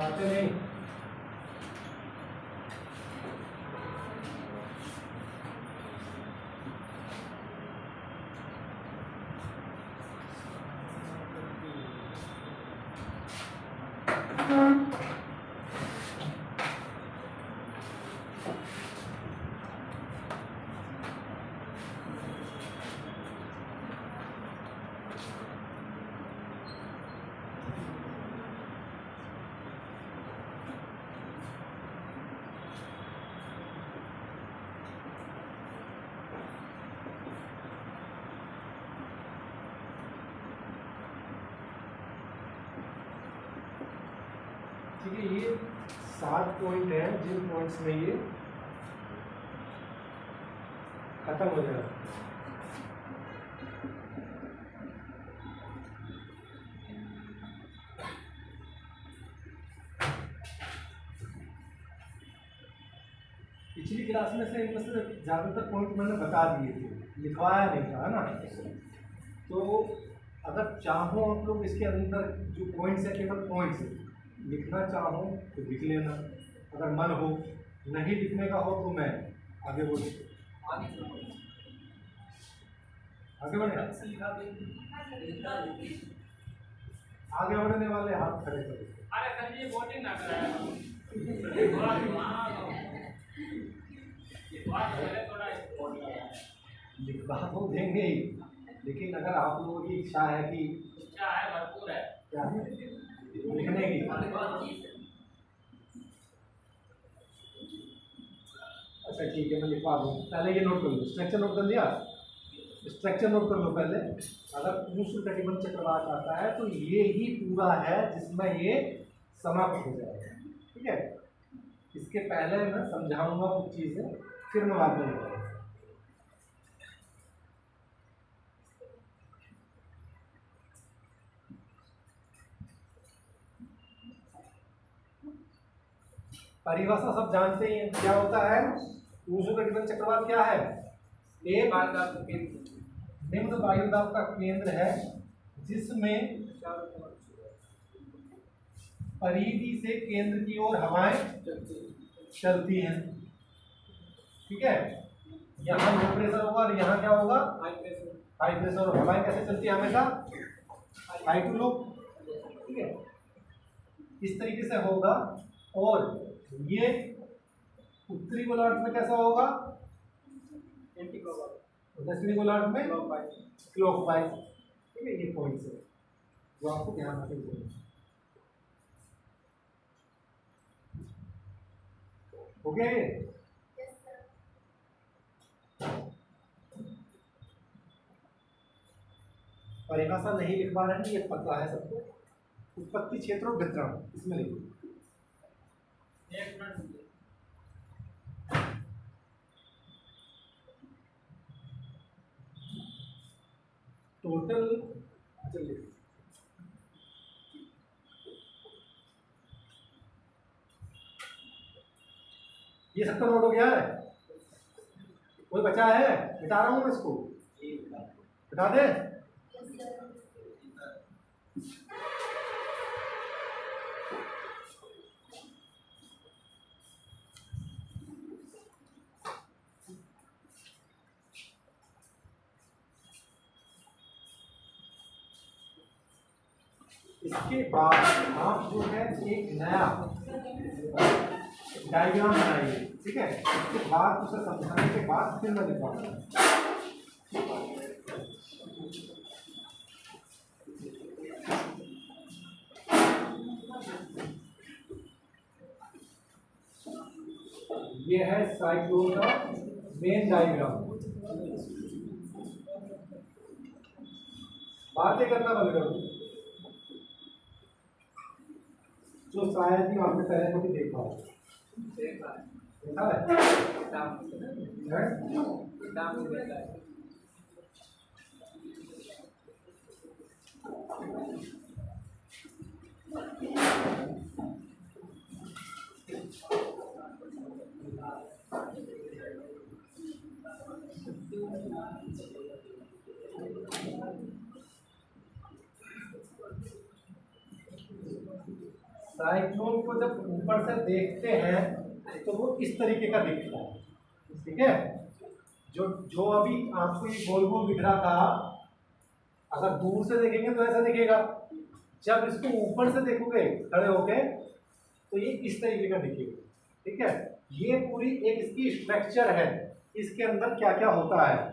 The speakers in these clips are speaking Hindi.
बताते नहीं। ठीक है, ये 7 पॉइंट हैं जिन पॉइंट्स में ये खत्म हो जाएगा। पिछली क्लास में से इनमें से ज़्यादातर पॉइंट मैंने बता दिए थे, लिखवाया नहीं था, है ना। तो अगर चाहो आप लोग इसके अंदर जो पॉइंट्स है, केवल पॉइंट्स लिखना चाहो तो लिख लेना, अगर मन हो, नहीं लिखने का हो तो मैं आगे बढ़ आगे बढ़ने वाले हाथ खड़े करो। अरे सर ये वोटिंग ना कराया लिखवा तो देंगे, लेकिन अगर आप लोगों की इच्छा है कि इच्छा है भरपूर है क्या लिखने की, अच्छा ठीक है मैं लिखवा दूँ। पहले ये नोट कर लो, स्ट्रक्चर नोट कर लिया, स्ट्रक्चर नोट कर लो पहले। अगर उष्णकटिबंध चक्रवात आता है तो ये ही पूरा है जिसमें ये समाप्त हो जाएगा। ठीक है, इसके पहले मैं समझाऊंगा कुछ चीजें, फिर मैं बात करूँगा। परिभाषा सब जानते ही हैं, क्या होता है उष्णकटिबंध चक्रवात? क्या है? एक निम्न वायुदाब का केंद्र है जिसमें परिधि से केंद्र की ओर हवाएं चलती हैं। ठीक है, यहाँ लो प्रेशर होगा और यहाँ क्या होगा? High pressure. और हवाएं कैसे चलती है? हमेशा हाई टू लो। ठीक है, इस तरीके से होगा। और ये उत्तरी गोलार्ध में कैसा होगा? दक्षिणी गोलार्ध में क्लॉकवाइज। ठीक है, ये पॉइंट्स है जो आपको ध्यान रखने चाहिए। ओके, परिभाषा नहीं लिखवा रहे हैं, ये पता है सबको। उत्पत्ति क्षेत्र और वितरण इसमें लिखो। एक मिनट टोटल चलिए ये सबका नोट हो गया है? कोई बचा है? मिटा रहा हूं मैं इसको, मिटा दे। इसके बाद आप जो है एक नया डायग्राम बनाइए। ठीक है, इसके बाद उसे समझाने के बाद फिर मैं लिखवाऊंगा। ये है साइक्लोन का मेन डायग्राम। बातें करना बंद करो, जो शायद ही आपने पहले कभी देखा हो। देखा है? साइक्लोन को जब ऊपर से देखते हैं तो वो इस तरीके का दिखता है, ठीक है। जो जो अभी आपको ये गोल गोल दिख रहा था, अगर दूर से देखेंगे तो ऐसा दिखेगा, जब इसको ऊपर से देखोगे खड़े होके तो ये इस तरीके का दिखेगा, ठीक है। ये पूरी एक इसकी स्ट्रक्चर है, इसके अंदर क्या क्या होता है।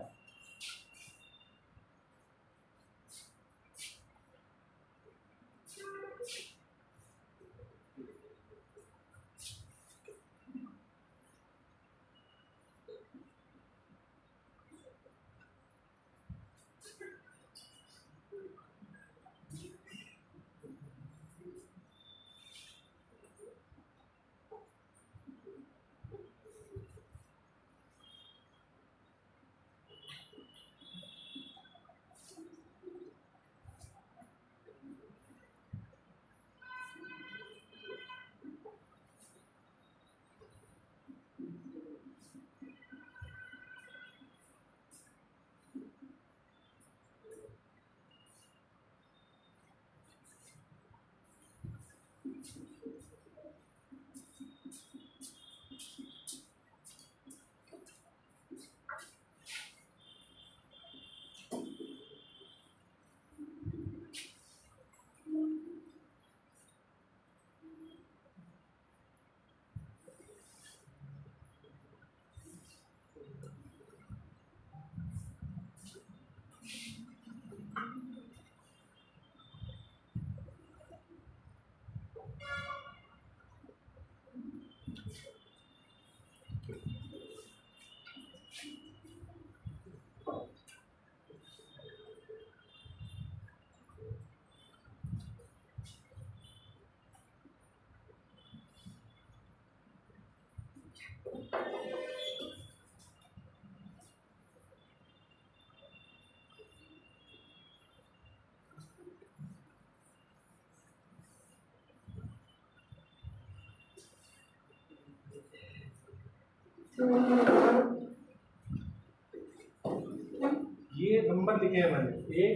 ये नंबर लिखे हैं मैंने, 1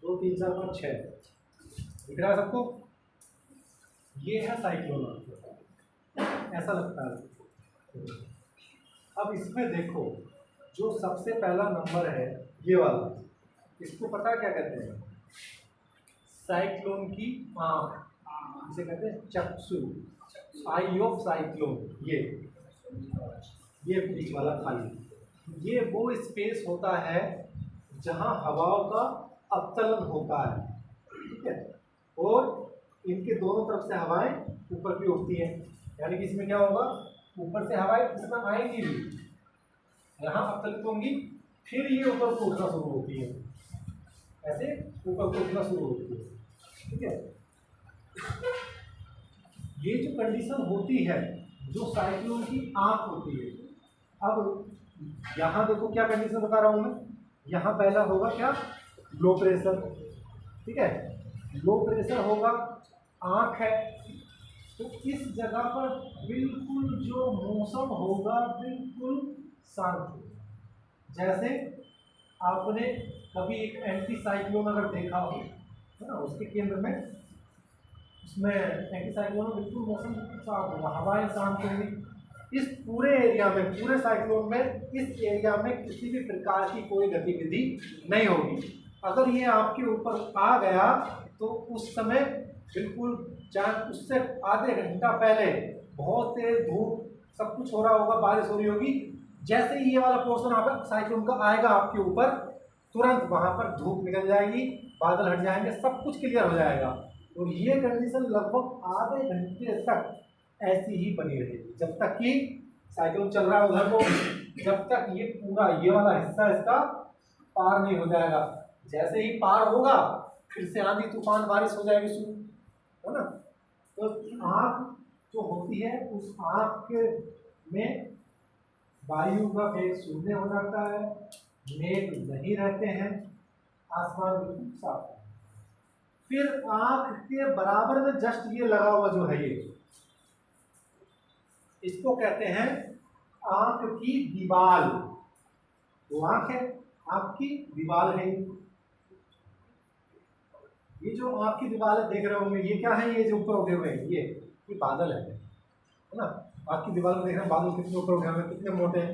2 3 4 5 6, दिख रहा है सबको। ये है साइक्लोन, ऐसा लगता है। अब इसमें देखो, जो सबसे पहला नंबर है ये वाला, इसको पता क्या कहते हैं? साइक्लोन की आँख, इसे कहते हैं चक्षु, आई ऑफ साइक्लोन। ये बीच वाला खाली, ये वो स्पेस होता है जहां हवाओं का अवतलन होता है, ठीक है। और इनके दोनों तरफ से हवाएं ऊपर की उठती हैं, यानी कि इसमें क्या होगा, ऊपर से हवाएं इसमें आएंगी भी, यहाँ अवतलित होंगी, फिर ये ऊपर को उठना शुरू होती है, ऐसे ऊपर को उठना शुरू होती है, ठीक है। ये जो कंडीशन होती है, जो साइक्लोन की आंख होती है। अब यहाँ देखो क्या कंडीशन बता रहा हूँ मैं, यहाँ पहला होगा क्या, लो प्रेशर, ठीक है। लो प्रेशर होगा, आंख है, तो इस जगह पर बिल्कुल जो मौसम होगा बिल्कुल शांत होगा। जैसे आपने कभी एक एंटी साइक्लोन अगर देखा हो, है ना, उसके केंद्र में, उसमें एंटी साइक्लोन में बिल्कुल मौसम शांत होगा, हवाएं शांत होंगी। इस पूरे एरिया में, पूरे साइक्लोन में, इस एरिया में किसी भी प्रकार की कोई गतिविधि नहीं होगी। अगर ये आपके ऊपर आ गया तो उस समय बिल्कुल, चाहे उससे आधे घंटा पहले बहुत तेज धूप, सब कुछ हो रहा होगा, बारिश हो रही होगी, जैसे ही ये वाला पोर्शन आप साइक्लोन का आएगा आपके ऊपर, तुरंत वहां पर धूप निकल जाएगी, बादल हट जाएंगे, सब कुछ क्लियर हो जाएगा। और ये कंडीशन लगभग आधे घंटे तक ऐसी ही बनी रहेगी, जब तक कि साइक्लोन चल रहा है उधर को, जब तक ये पूरा ये वाला हिस्सा इसका पार नहीं हो जाएगा। जैसे ही पार होगा फिर से आंधी तूफान बारिश हो जाएगी शुरू, है ना। तो आँख जो होती है, उस आँख में वायु का वेग शून्य हो जाता है, मेघ नहीं रहते हैं, आसमान बिल्कुल साफ है। फिर आँख के बराबर में जस्ट ये लगा हुआ जो है, ये इसको कहते हैं आँख की दीवाल। वो आँख है, आँख की दीवाल है। ये जो आपकी दीवारें देख रहे होंगे, ये क्या है, ये जो ऊपर उठे हुए हैं, ये बादल है ना। आपकी दीवार में देख रहे हैं बादल कितने ऊपर उठे हुए हैं, कितने मोटे हैं।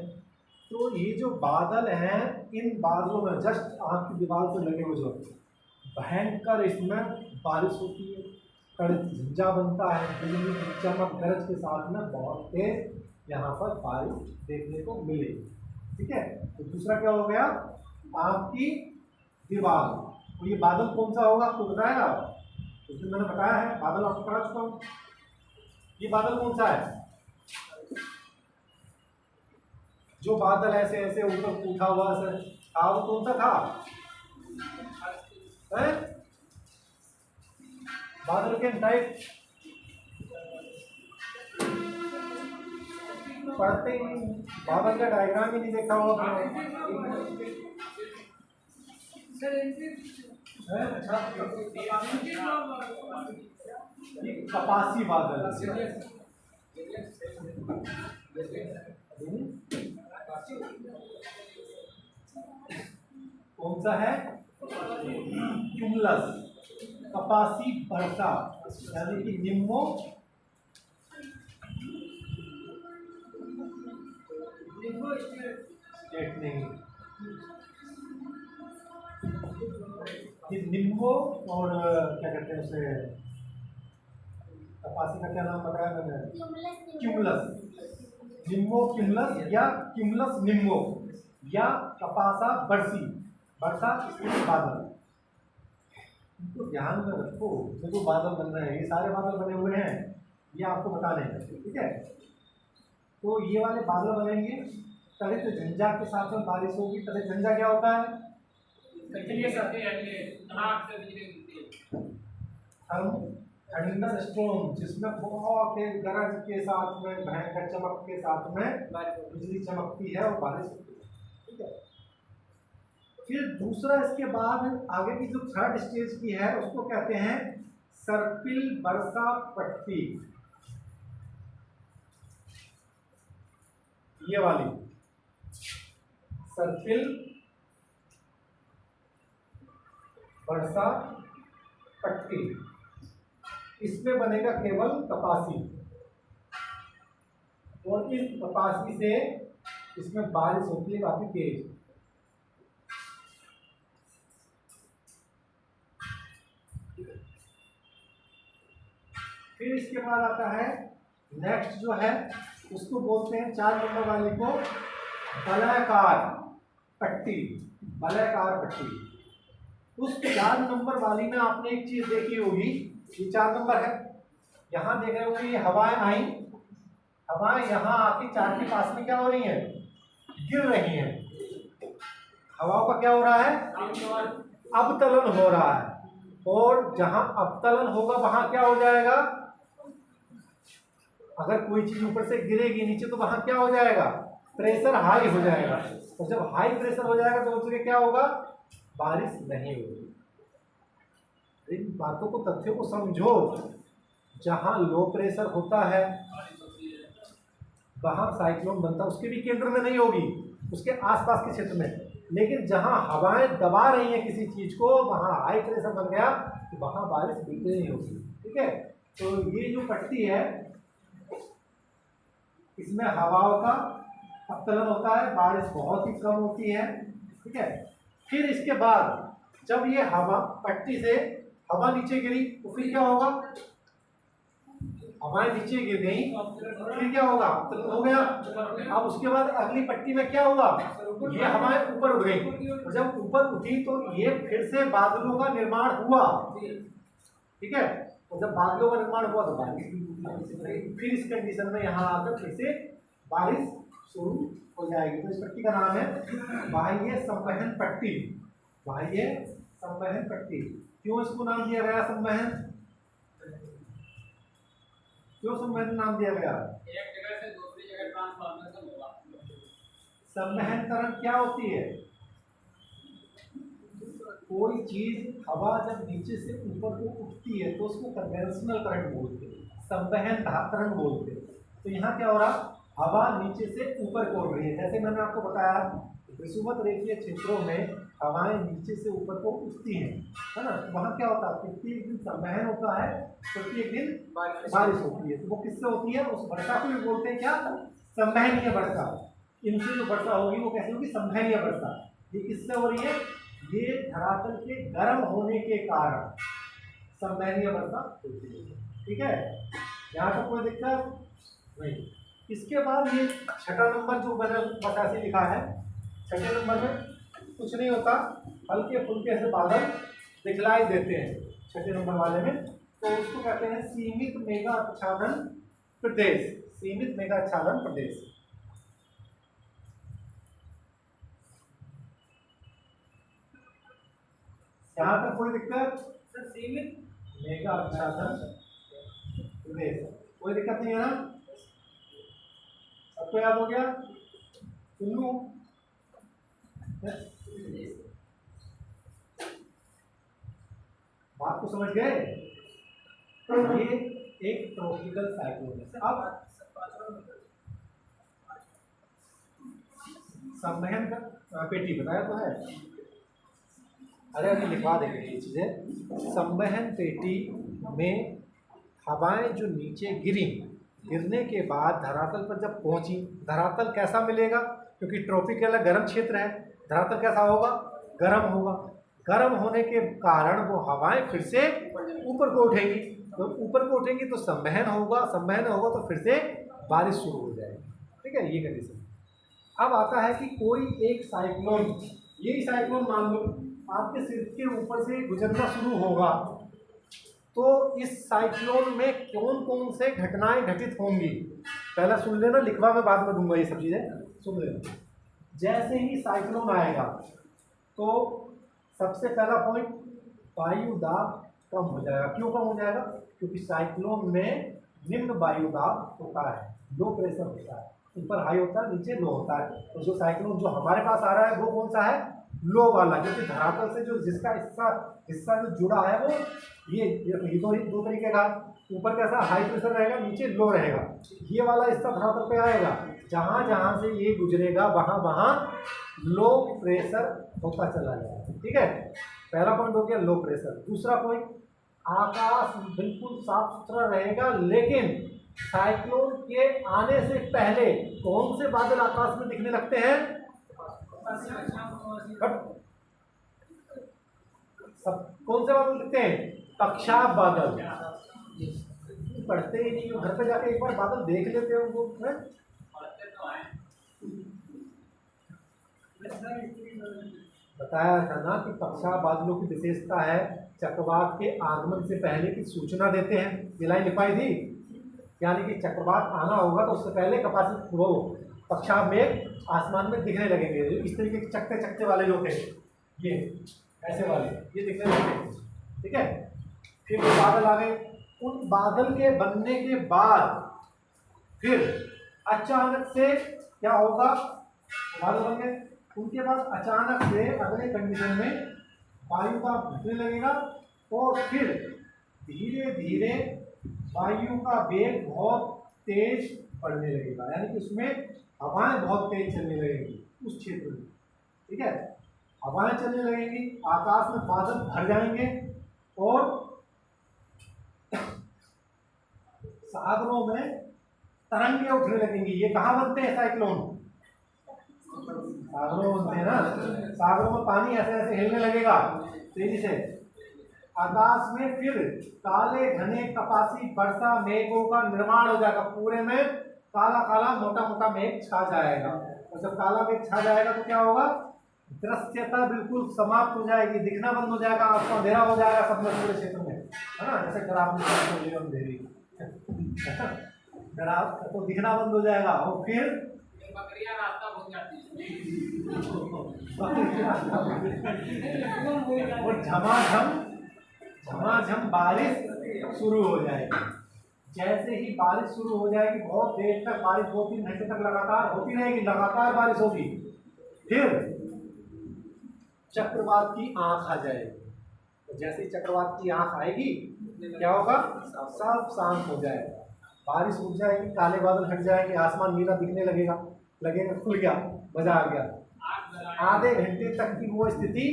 तो ये जो बादल हैं, इन बादलों में जस्ट आपकी दीवार से लगे हुए जो भयंकर इसमें बारिश होती है, कड़क झंझा बनता है, बिजली की चमक गरज के साथ में बहुत तेज यहाँ पर बारिश देखने को मिलेगी। ठीक है, तो दूसरा क्या हो गया, आपकी दीवार। तो ये बादल कौन सा होगा आपको बताया, उसमें मैंने बताया है, बादल आपको करा चुका हूँ। ये बादल कौन सा है, जो बादल ऐसे ऐसे ऊपर उठा हुआ ऐसे था, वो कौन सा था है? बादल के टाइप पढ़ते ही नहीं, बादल का डायग्राम ही नहीं देखा होगा अच्छा। कपासी बादल कौन सा है, क्यूमुलस, कपासी वर्षा, यानी कि निम्नो स्टेट नहीं, निम्बो और क्या कहते हैं उसे, कपासी का क्या नाम बताया मैंने, क्यूमुलस, निम्बो क्यूमुलस या क्यूमुलस निम्बो या कपासा बरसी, वर्षा इसमें बादल। तो ध्यान में रखो, जो बादल बन रहे हैं, ये सारे बादल बने हुए हैं, ये आपको बताने हैं। ठीक है, तो ये वाले बादल बनेंगे, तड़ित झंझा के साथ में बारिश होगी। तड़ित झंझा क्या होता है, थंडर स्टॉर्म, जिसमें बहुत तेज गरज के साथ में, भयंकर चमक के साथ में बिजली चमकती है और बारिश होती है। ठीक है, फिर दूसरा इसके बाद आगे की जो थर्ड स्टेज की है, उसको कहते हैं सर्पिल वर्षा पट्टी। ये वाली सर्पिल वर्षा पट्टी, इसमें बनेगा केवल कपासी, और इस कपासी से इसमें बारिश होती है काफी तेज। फिर इसके बाद आता है नेक्स्ट जो है, उसको बोलते हैं 4 नंबर वाले को वलयाकार पट्टी, वलयाकार पट्टी। उस 4 नंबर वाली में आपने एक चीज देखी होगी, ये 4 नंबर है, यहाँ देख रहे होंगे ये हवाएं आई, हवाएं यहाँ आके 4 के पास में क्या हो रही है, गिर रही हैं। हवाओं का क्या हो रहा है, अवतलन हो रहा है, और जहां अवतलन होगा वहां क्या हो जाएगा, अगर कोई चीज ऊपर से गिरेगी नीचे तो वहां क्या हो जाएगा, प्रेशर हाई हो जाएगा, और जब हाई प्रेशर हो जाएगा तो उसके क्या होगा, बारिश नहीं होगी। इन बातों को, तथ्यों को समझो, जहां लो प्रेशर होता है वहां साइक्लोन बनता है, उसके भी केंद्र में नहीं होगी, उसके आसपास के क्षेत्र में, लेकिन जहां हवाएं दबा रही हैं किसी चीज को, वहां हाई प्रेशर बन गया तो वहां बारिश बिल्कुल नहीं होगी। ठीक है, तो ये जो पट्टी है, इसमें हवाओं का अवतलन होता है, बारिश बहुत ही कम होती है। ठीक है, फिर इसके बाद जब ये हवा पट्टी से हवा नीचे गिरी तो फिर क्या होगा, हवाएं नीचे गिर गई, फिर क्या होगा, अवतलन हो गया। अब उसके बाद अगली पट्टी में क्या हुआ, ये हवाएं ऊपर उठ गई, और जब ऊपर उठी तो ये फिर से बादलों का निर्माण हुआ। ठीक है, और जब बादलों का निर्माण हुआ तो बारिश, फिर इस कंडीशन में यहाँ आकर फिर से बारिश शुरू हो जाएगी। तो इस पट्टी का नाम है बाह्य संवहन पट्टी, बाह्य संवहन पट्टी। क्यों इसको नाम दिया गया संवहन, क्यों संवहन नाम दिया गया, एक जगह से दूसरी जगह ट्रांसफॉर्मेशन होगा। संवहनकरण क्या होती है, कोई चीज हवा जब नीचे से ऊपर को उठती है तो उसको कन्वेंशनल करंट बोलते हैं, संवहन धारण बोलते हैं। तो यहाँ क्या हो रहा, हवा नीचे से ऊपर को उड़ रही है। जैसे मैंने आपको बताया विषुवत रेखीय क्षेत्रों में हवाएं नीचे से ऊपर को उठती हैं, है ना। वहाँ क्या होता है, प्रत्येक दिन संवहन होता है, प्रत्येक दिन बारिश होती है। तो वो किससे होती है, उस वर्षा को भी बोलते हैं क्या, संवहनीय वर्षा। इनसे जो वर्षा होगी वो कैसे होगी, संवहनीय वर्षा। ये किससे हो रही है, ये धरातल के गर्म होने के कारण संवहनीय वर्षा होती है। ठीक है, यहाँ तक कोई दिक्कत नहीं। इसके बाद ये छठा नंबर जो मैंने बतासे लिखा है, छठे नंबर में कुछ नहीं होता, हल्के फुल्के से बादल दिखलाई देते हैं छठे नंबर वाले में। तो उसको कहते हैं सीमित मेघा आच्छादन प्रदेश, सीमित मेघा आच्छादन प्रदेश। यहाँ तक कोई दिक्कत, सर सीमित मेघा आच्छादन प्रदेश, कोई दिक्कत नहीं है ना, सबको याद हो गया। सुनो बात को समझ गए, ये एक ट्रॉपिकल साइक्लोन है। अब संवहन का पेटी बताया तो है, अरे अभी लिखवा देंगे ये चीजें। संवहन पेटी में हवाएं जो नीचे गिरी, गिरने के बाद धरातल पर जब पहुंची, धरातल कैसा मिलेगा, क्योंकि ट्रॉपिकल गर्म क्षेत्र है, धरातल कैसा होगा, गर्म होगा। गर्म होने के कारण वो हवाएं फिर से ऊपर को उठेंगी, तो ऊपर को उठेंगी तो संवहन होगा, संवहन होगा तो फिर से बारिश शुरू हो जाएगी। ठीक है, ये कंडीशन। अब आता है कि कोई एक साइक्लोन, यही साइक्लोन मान लो आपके सिर के ऊपर से गुजरना शुरू होगा, तो इस साइक्लोन में कौन कौन से घटनाएं घटित होंगी, पहला सुन लेना, लिखवा में बाद में दूंगा ये सब चीजें, सुन लेना। जैसे ही साइक्लोन आएगा तो सबसे पहला पॉइंट, वायु दाब कम हो जाएगा। क्यों कम हो जाएगा, क्योंकि साइक्लोन में निम्न वायु दाब होता है, लो प्रेशर होता है, ऊपर हाई होता है, नीचे लो होता है। तो जो साइक्लोन जो हमारे पास आ रहा है वो कौन सा है, लो वाला, क्योंकि धरातल से जो जिसका हिस्सा जो जुड़ा है वो ये दो तरीके का, ऊपर कैसा हाई प्रेशर रहेगा, नीचे लो रहेगा। ये वाला हिस्सा धरातल पे आएगा, जहां जहां से ये गुजरेगा वहां वहां लो प्रेशर होता चला जाएगा। ठीक है, पहला पॉइंट हो गया लो प्रेशर। दूसरा पॉइंट, आकाश बिल्कुल साफ सुथरा रहेगा, लेकिन साइक्लोन के आने से पहले कौन से बादल आकाश में दिखने लगते हैं, सब कौन से बादल दिखते हैं, पक्षाप बादल। पढ़ते ही नहीं हो, घर पे जाके एक बार बादल देख लेते हो वो है? बताया था ना कि पक्षाप बादलों की विशेषता है चक्रवात के आगमन से पहले की सूचना देते हैं। ये लाइन लिखाई थी, यानी कि चक्रवात आना होगा तो उससे पहले कपासी वो पक्षाप मेघ आसमान में दिखने लगेंगे। इस तरीके के चकते चकते वाले जो थे, ये ऐसे वाले, ये दिखने लगेंगे। ठीक है, फिर वो बादल आ गए, उन बादल के बनने के बाद फिर अचानक से क्या होगा, बादल बन गए, उनके बाद अचानक से अगले कंडीशन में वायु का घटने लगेगा और फिर धीरे धीरे वायु का वेग बहुत तेज बढ़ने लगेगा, यानी कि उसमें हवाएं बहुत तेज चलने लगेंगी उस क्षेत्र में। ठीक है, हवाएं चलने लगेंगी, आकाश में बादल भर जाएंगे और सागरों में तरंगे उठने लगेंगी। ये कहाँ बनते हैं साइक्लोन, सागरों बनते हैं ना, सागरों में पानी ऐसे ऐसे हिलने लगेगा तेजी से। आकाश में फिर काले घने कपासी वर्षा मेघों का निर्माण हो जाएगा, पूरे में काला काला मोटा मोटा मेघ छा जाएगा। और जब काला मेघ छा जाएगा तो क्या होगा, दृश्यता बिल्कुल समाप्त हो जाएगी, दिखना बंद हो जाएगा, आपको अंधेरा हो जाएगा सब पूरे क्षेत्र में, है ना। जैसे खराब अंधेरी खराब तो दिखना बंद हो जाएगा और फिर बकरियां रास्ता भूल जाती है और झमाझम बारिश शुरू हो जाएगी। जैसे ही बारिश शुरू हो जाएगी, बहुत देर तक बारिश, 2-3 घंटे तक लगातार होती रहेगी, लगातार बारिश होगी। फिर चक्रवात की आंख आ जाएगी, तो जैसे ही चक्रवात की आंख आएगी क्या होगा, सब शांत हो जाएगा। बारिश रुक जाएगी, काले बादल हट जाएंगे, आसमान नीला दिखने लगेगा, खुल गया, मजा आ गया। आधे घंटे तक की वो स्थिति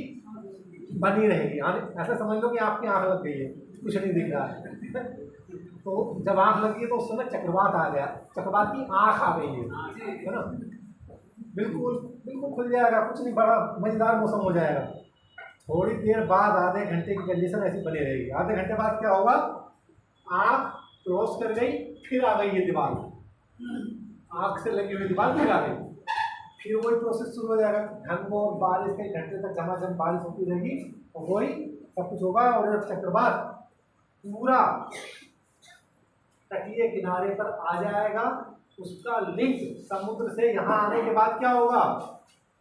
बनी रहेगी। ऐसा समझ लो कि आपकी आंख लग गई है, कुछ नहीं दिख रहा है तो जब आंख लगी है तो उस समय चक्रवात आ गया, चक्रवात की आंख आ गई है ना, बिल्कुल बिल्कुल खुल जाएगा, कुछ नहीं, बड़ा मजेदार मौसम हो जाएगा। थोड़ी देर बाद आधे घंटे की कंडीशन ऐसी बनी रहेगी। आधे घंटे बाद क्या होगा, आंख क्रॉस कर गई, फिर आ गई ये दीवार, आंख से लगी हुई दीवार फिर आ गई, फिर वही प्रोसेस शुरू हो जाएगा। घन और बारिश कई घंटे तक झमाझम बारिश होती रहेगी और वही सब कुछ होगा। और जब चक्रवात पूरा तटीय किनारे पर आ जाएगा, उसका लिंक समुद्र से यहाँ आने के बाद क्या होगा,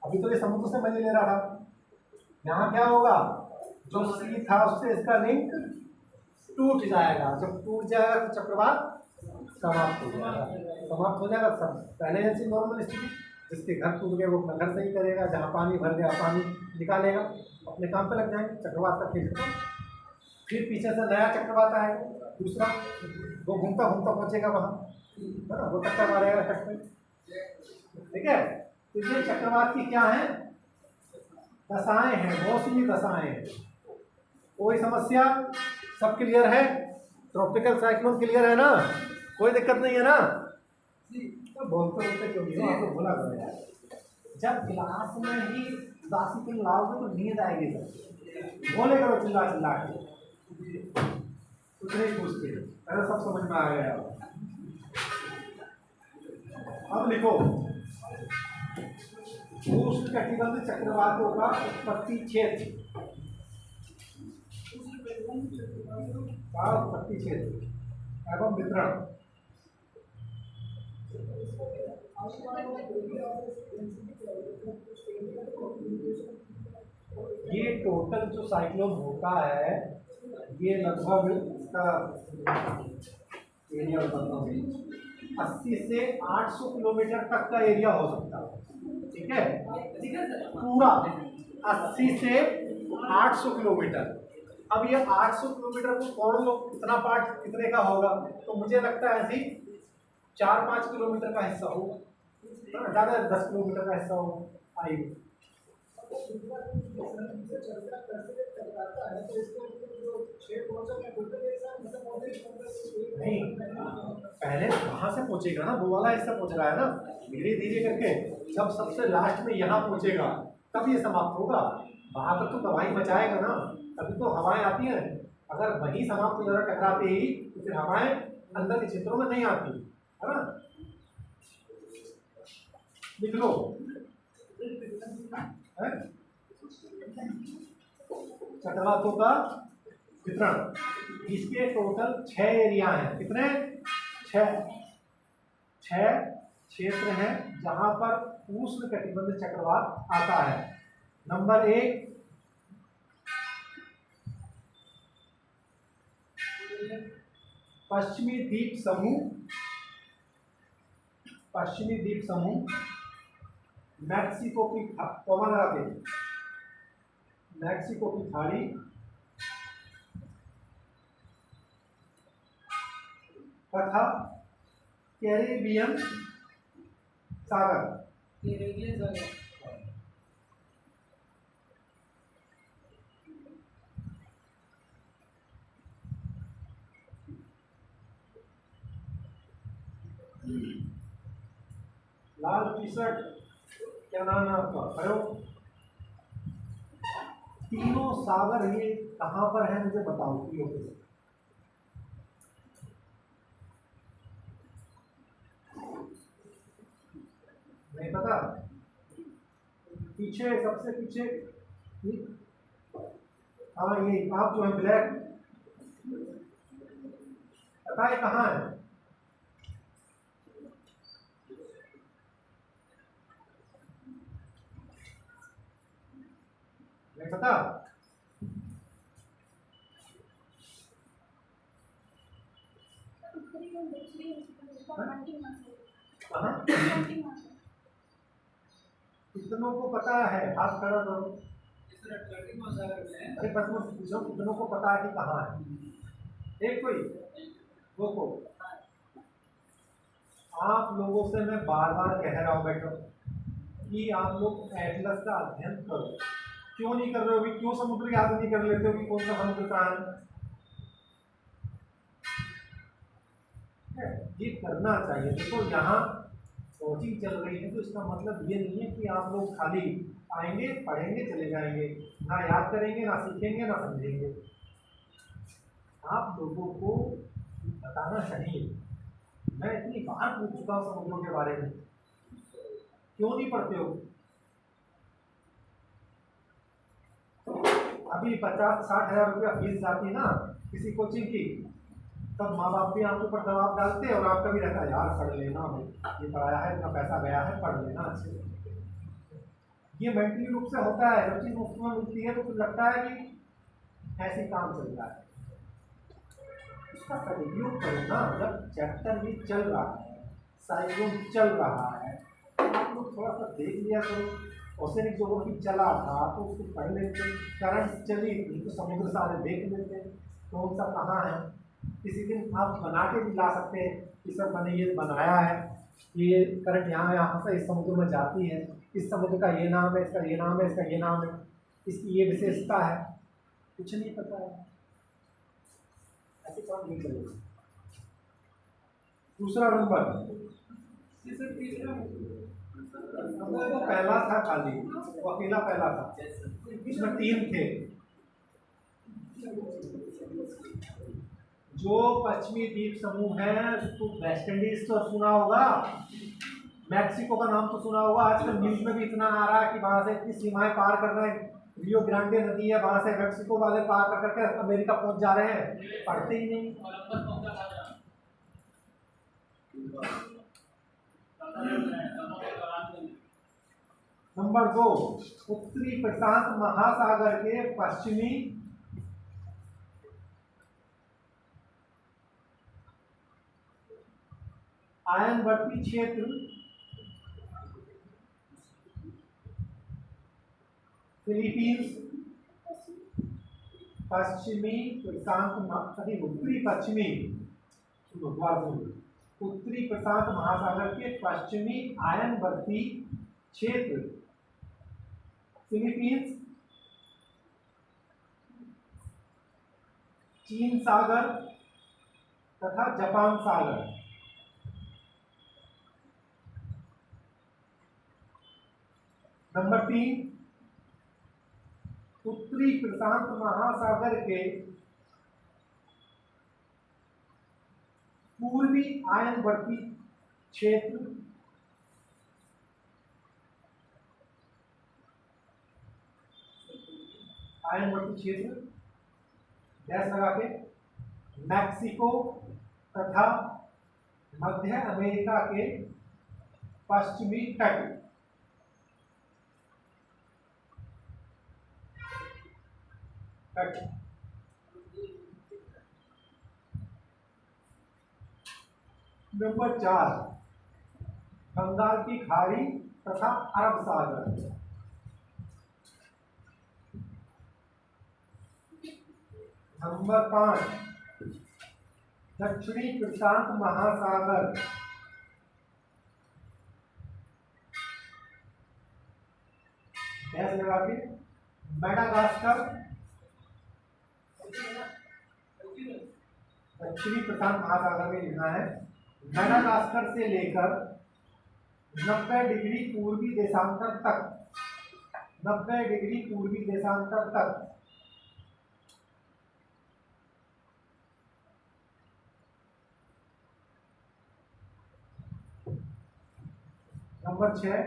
अभी तो ये समुद्र से मजे ले रहा था, यहाँ क्या होगा, जो सी था उससे इसका लिंक टूट जाएगा। जब टूट जाएगा तो चक्रवात समाप्त हो जाएगा, सब पहले जैसी नॉर्मल स्थिति, जिसके घर टूट गए वो अपना घर सही करेगा, जहाँ पानी भर गया पानी निकालेगा, अपने काम पे लग जाएंगे, चक्रवात का खेल खत्म। फिर पीछे से नया चक्रवात आएगा दूसरा, वो घूमता घूमता पहुंचेगा वहाँ, है ना, वो टक्कर मारेगा तट पे, ठीक है। तो ये चक्रवात की क्या है, दशाएं हैं, मौसमी दशाएं हैं। कोई समस्या, सब क्लियर है, ट्रॉपिकल साइक्लोन क्लियर है ना, कोई दिक्कत नहीं है ना, तो बोलते क्यों नहीं, आपको बोला करो यार, जब क्लास में ही उदासी के लाओगे तो नींद आएगी, सर बोले करो चिल्ला चिल्ला के, कुछ नहीं पूछते, अरे सब समझ में आ गया। अब लिखो, उष्णकटिबंध चक्रवातों का उत्पत्ति क्षेत्र, एवं वितरण। ये टोटल जो साइक्लोन होता है, ये लगभग इसका एरिया बताता हूँ, 80 से 800 किलोमीटर तक का एरिया हो सकता है, ठीक है, पूरा 80 से 800 किलोमीटर। अब ये 800 किलोमीटर को तोड़ लो, कितना पार्ट कितने का होगा, तो मुझे लगता है ऐसी 4-5 किलोमीटर का हिस्सा होगा, ज़्यादा 10 किलोमीटर का हिस्सा होगा। आइए नहीं, पहले कहाँ से पहुंचेगा ना, वो वाला हिस्सा पहुंच रहा है ना, धीरे धीरे करके जब सबसे लास्ट में यहाँ पहुंचेगा तब ये समाप्त होगा। वहां तक तो तबाही मचाएगा ना, तभी तो हवाएं आती हैं। अगर वही समाप्त हो जाएगा टकराते ही, तो फिर हवाएं अंदर के क्षेत्रों में नहीं आती, है ना। लिख लो, चक्रवातों का वितरण, इसके टोटल 6 एरिया हैं, कितने, 6 क्षेत्र हैं जहां पर उष्णकटिबंध चक्रवात आता है। नंबर 1 पश्चिमी द्वीप समूह, मैक्सिको की खाड़ी, तथा कैरेबियन सागर। लाल टी शर्ट, क्या नाम है आपका, खड़े हो। तीनों सागर ये कहाँ पर है, मुझे बताओ, तीनों के नहीं पता, पीछे सबसे पीछे, हाँ ये आप जो है ब्लैक, पता है कहाँ है, नहीं पता, कितनों को पता है, हाथ खड़ा करो। अरे बस मैं पूछो, कितनों को पता है कि कहाँ है, एक कोई, दो को, आप लोगों से मैं बार बार कह रहा हूँ बेटो कि आप लोग एटलस का अध्ययन करो। क्यों नहीं कर रहे हो? क्यों समुद्र याद नहीं कर लेते हो कि कौन सा समुद्र कहाँ है? ये करना चाहिए। देखो यहाँ कोचिंग चल रही है तो इसका मतलब ये नहीं है कि आप लोग खाली आएंगे, पढ़ेंगे, चले जाएंगे, ना याद करेंगे, ना सीखेंगे, ना समझेंगे। आप लोगों को बताना चाहिए। मैं इतनी बार पूछ चुका हूँ समुद्रों के बारे में, क्यों नहीं पढ़ते हो? अभी 50-60 हज़ार रुपया फीस जाती है ना किसी कोचिंग की, तब माँ बाप भी आपके ऊपर दबाव डालते हैं और आपका भी रहता है यार पढ़ लेना, भाई ये पढ़ाया है, इतना पैसा गया है, पढ़ लेना अच्छे से। ये मेंटली रूप से होता है। जब चीज़ मुफ्त में मिलती है तो फिर लगता है कि ऐसे काम चल रहा है। उसका सदुपयोग करो ना। जब चैप्टर भी चल रहा है, साइक्लोन चल रहा है, तो आप लोग थोड़ा सा देख लिया करो। ओसेनिक ज्योग्राफी चला था तो उसको पढ़ लेते, करंट चली थी तो समुद्र सारे देख लेते कौन सा कहाँ है। किसी दिन आप बना के भी ला सकते हैं कि सर मैंने ये बनाया है, ये करंट यहाँ से इस समुद्र में जाती है, इस समुद्र का ये नाम है, इसका ये नाम है, इसका ये नाम है, इसकी ये विशेषता है। कुछ नहीं पता है, ऐसे काम नहीं चलेगा। दूसरा नंबर वो पहला था, खाली वो अकेला पहला था, इसमें 3 थे। जो पश्चिमी द्वीप समूह है उसको वेस्ट इंडीज तो सुना होगा, मैक्सिको का नाम तो सुना होगा। आजकल न्यूज में भी इतना आ रहा है कि वहां से इतनी सीमाएं पार कर रहे हैं, रियो ग्रांडे नदी है, वहां से मैक्सिको वाले पार कर करके अमेरिका पहुंच जा रहे हैं, पढ़ते ही नहीं। नंबर 2, उत्तरी प्रशांत महासागर के पश्चिमी आयनवर्ती क्षेत्र फिलीपींस, पश्चिमी प्रशांत उत्तरी पश्चिमी उत्तरी प्रशांत महासागर के पश्चिमी आयनवर्ती क्षेत्र फिलीपींस, चीन सागर तथा जापान सागर। नंबर 3, उत्तरी प्रशांत महासागर के पूर्वी आयनवर्ती क्षेत्र गैस लगा के मैक्सिको तथा मध्य अमेरिका के पश्चिमी तट। नंबर 4, बंगाल की खाड़ी तथा अरब सागर। नंबर 5, दक्षिणी प्रशांत महासागर गैस लगा के मेडागास्कर, दक्षिणी प्रशांत महासागर में लिखना है, मेडागास्कर से लेकर 90 डिग्री पूर्वी देशांतर तक, 90 डिग्री पूर्वी देशांतर तक। नंबर 6,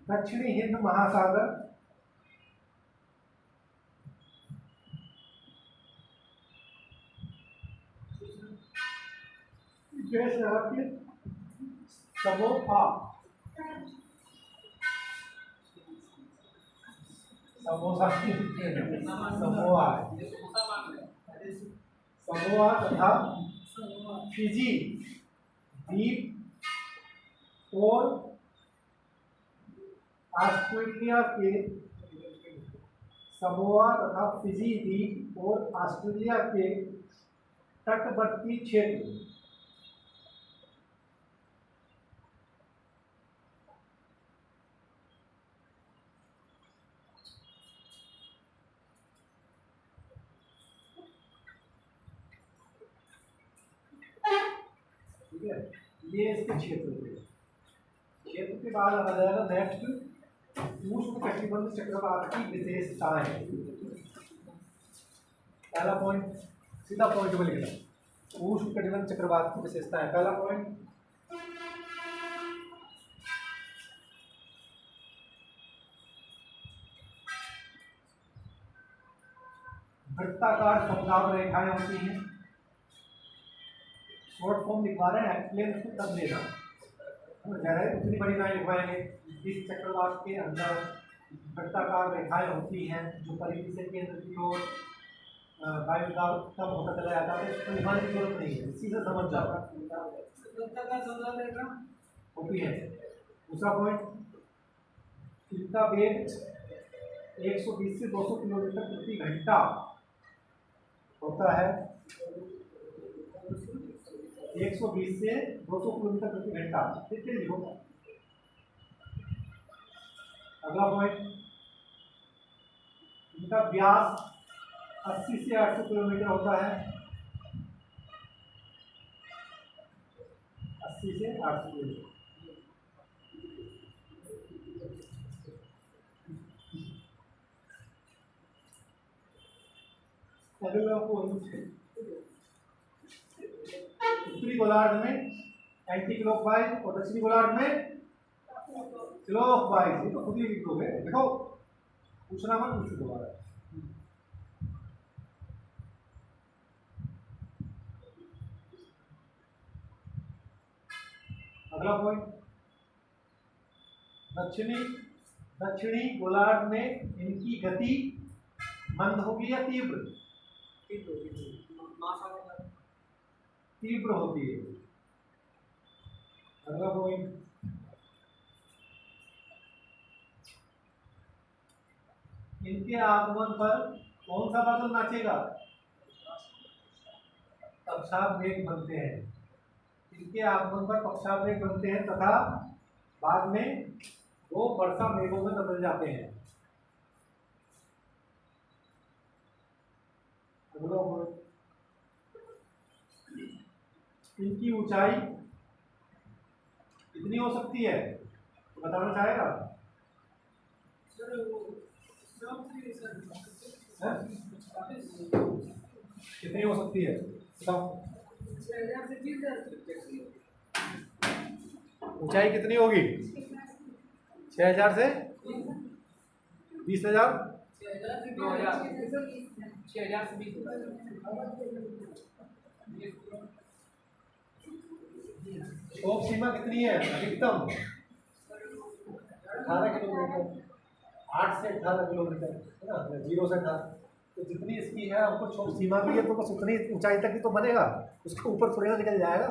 दक्षिणी हिंद महासागर समोआ, समोसा समोआ, समोआ तथा फिजी द्वीप और ऑस्ट्रेलिया के, समोआ तथा फिजी द्वीप और ऑस्ट्रेलिया के तटवर्ती क्षेत्र, ठीक है, ये इसके क्षेत्र के क्षेत्र के बाद आ जाएगा नेक्स्ट उष्णकटिबंध चक्रवात की विशेषताएं। पहला पॉइंट सीधा पॉइंट में लिखना, उष्णकटिबंध चक्रवात की विशेषताएं। पहला पॉइंट, वृत्ताकार समदाब रेखाएं होती हैं। शॉर्ट फॉर्म लिखवा रहे हैं, एक्सप्लेन उसको तब देना, उतनी बड़ी लाइन लिखवाएंगे। इस चक्रवात के अंदर वृत्ताकार रेखाएं होती हैं जो परिधि से केंद्र की ओर वायु दाब कम होता चला जाता है। इसको लिखवाने की जरूरत नहीं है, इसी से समझ जाओ होती है। दूसरा पॉइंट, इनका वेग 120 से 200 किलोमीटर प्रति घंटा होता है। 120 से 200 किलोमीटर प्रति घंटा, कितने लिखो। अगला पॉइंट, इनका व्यास 80 से 800 किलोमीटर होता है। 80 से 800 किलोमीटर। उत्तरी गोलार्ध में एंटी क्लॉकवाइज और दक्षिणी गोलार्ध में क्लॉकवाइज। ये तो खुद ही लिख दोगे, देखो पूछना मत मुझसे दोबारा। अगला पॉइंट, दक्षिणी गोलार्ध में इनकी गति मंद होगी या तीव्र? तीव्र होती है। अगला पॉइंट, इनके आगमन पर कौन सा बादल नाचेगा? पक्षाघ मेघ बनते हैं। इनके आगमन पर पक्षाघ मेघ बनते हैं तथा बाद में वो वर्षा मेघों में बदल जाते हैं। अगला पॉइंट, इनकी ऊंचाई कितनी हो सकती है बताना चाहेगा? कितनी हो सकती है बताओ। ऊंचाई कितनी होगी? 6000 से 20000, 6000 से 20,000। शोक सीमा कितनी है अधिकतम? 18 किलोमीटर, 8 से 18 किलोमीटर है ना, 0 से 18। तो जितनी इसकी है आपको शोक सीमा भी है, तो बस उतनी ऊंचाई तक ही तो बनेगा, उसके ऊपर थोड़ी ना निकल जाएगा।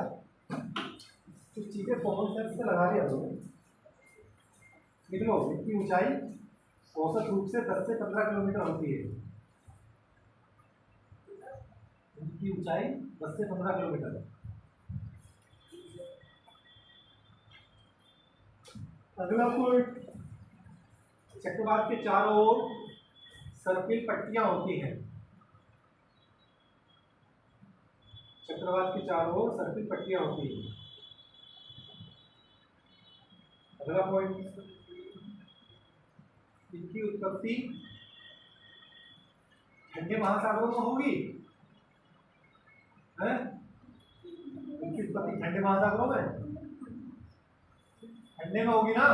तो चीज़ें कॉमन सेंस से लगा दिया तुमने। लिख लो, इसकी ऊंचाई औसत रूप से 10 से 15 किलोमीटर होती है। इनकी ऊंचाई 10 से 15 किलोमीटर है। अगला पॉइंट, चक्रवात के चारों ओर सर्पिल पट्टियां होती हैं। चक्रवात के चारों ओर सर्पिल पट्टियां होती हैं। अगला पॉइंट, इनकी उत्पत्ति ठंडे महासागरों में होगी है? इनकी उत्पत्ति ठंडे महासागरों में, ठंडे में होगी ना?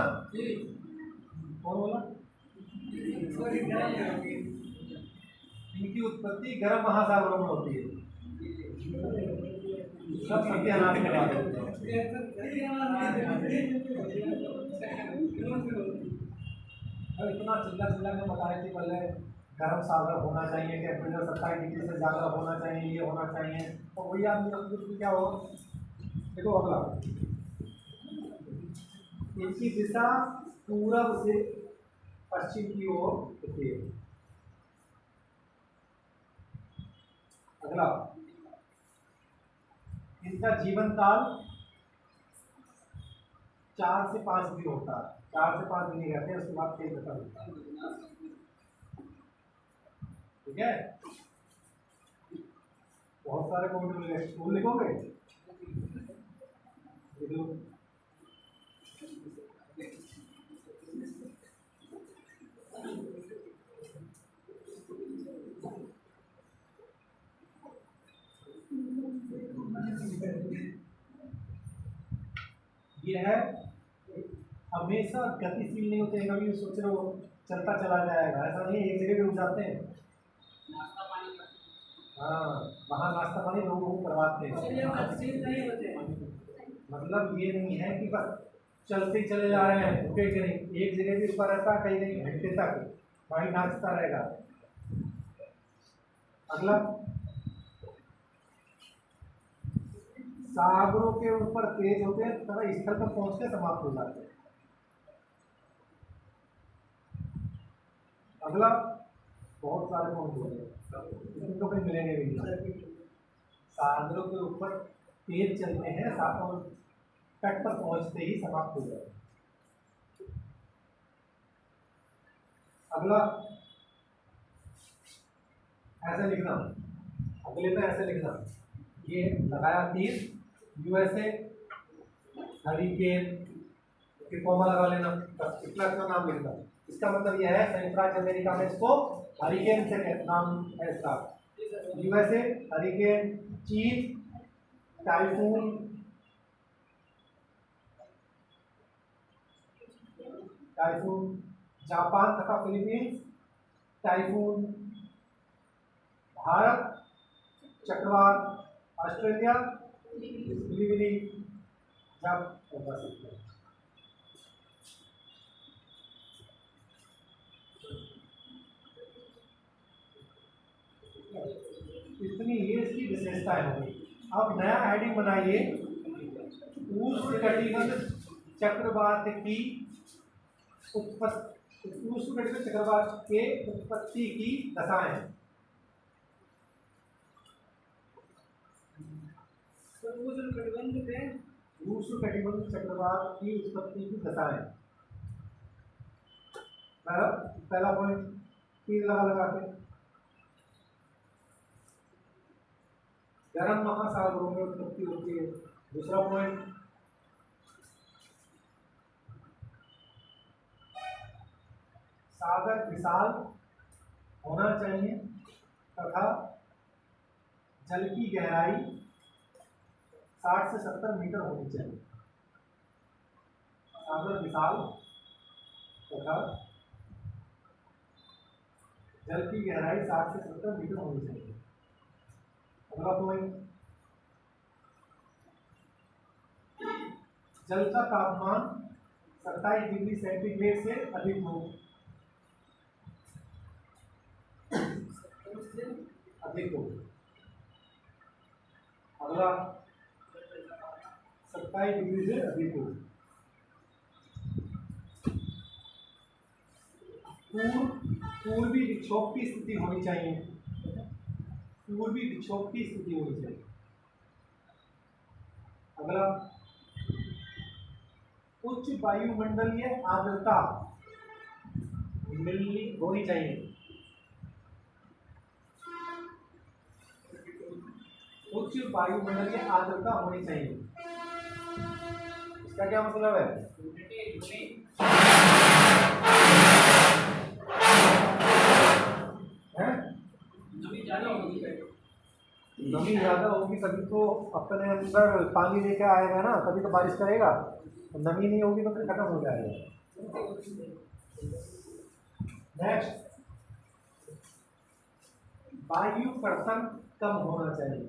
कौन बोला? इनकी उत्पत्ति गर्म महासागरों में होती है। सब सत्यानाश करा देते हैं। इतना चिल्ला के बता रहे थे पहले, गर्म सागर होना चाहिए, टेम्परेचर 27 डिग्री से ज़्यादा होना चाहिए, ये होना चाहिए। तो वही आदमी क्या होगा? देखो अगला, इनकी दिशा पूरब से पश्चिम की ओर होती है। इनका जीवन काल 4 से 5 दिन होता है, 4 से 5 दिन ही रहते हैं, उसके बाद खेल खत्म होता है। ठीक है, बहुत सारे पॉइंट मिले, स्कूल लिखोगे ये है हमेशा गतिशील नहीं होते हैं, कभी सोच रहे हो चलता चला जाएगा, ऐसा नहीं है, एक जगह पे रुक जाते हैं। नाश्ता पानी का हाँ, वहाँ नाश्ता पानी लोगों को करवाते हैं। इसलिए गतिशील नहीं होते हैं। मतलब ये नहीं है कि बस चलते ही चले जा रहे हैं, रुकेंगे नहीं, एक जगह भी रुका रहता है, कहीं कहीं घंटे तक वहीं नाचता रहेगा। अगला, सागरों के ऊपर तेज होते हैं तथा स्थल पर पहुंचते समाप्त हो जाते हैं। अगला, बहुत सारे पॉइंट होते हैं, इनको भी मिलेंगे भी। सागरों के ऊपर तेज चलते हैं और तट पर पहुंचते ही समाप्त हो जाते हैं। अगला, ऐसे लिखना, अगले में ऐसे लिखना, ये लगाया तीर, यूएसए, हरिकेन, फिर कॉमा लगा लेना, बस इतना इतना नाम लिखना। इसका मतलब यह है संयुक्त राज्य अमेरिका में इसको हरिकेन से नाम है इसका। यूएसए, हरिकेन, चीन, टाइफून, जापान तथा फिलीपींस, टाइफून, भारत, चक्रवात, ऑस्ट्रेलिया, बिलिबिली, इतनी ये इसकी विशेषताएं होंगी। अब नया हेडिंग बनाइए, उष्णकटिबंध चक्रवात की उत्पत्ति, उष्णकटिबंध चक्रवात के उत्पत्ति की दशाएं। उष्णकटिबंध चक्रवात की उत्पत्ति की दशाएं। पहला पॉइंट तीर लगा के, गर्म महासागरों में उत्पत्ति होती है। दूसरा पॉइंट, सागर विशाल होना चाहिए तथा जल की गहराई 60 से 70 मीटर होनी चाहिए। सागर विशाल तथा जल की गहराई 60 से 70 मीटर होनी चाहिए। अगला पॉइंट, जल का तापमान 27 डिग्री सेंटीग्रेड से अधिक हो, अगला 27 डिग्री से अधिक हो। पूर्वी विक्षोभ की स्थिति होनी चाहिए, पूर्वी विक्षोभ की स्थिति होनी चाहिए। अगला, उच्च वायुमंडलीय आर्द्रता मिलनी होनी चाहिए, उच्च वायुमंडलीय आर्द्रता होनी चाहिए। इसका क्या मतलब है? नमी ज्यादा होगी तभी तो अपने अंदर पानी लेके आएगा ना, तभी तो बारिश करेगा। नमी नहीं होगी तो फिर खत्म हो जाएगा। नेक्स्ट, वायु कर्तन कम होना चाहिए।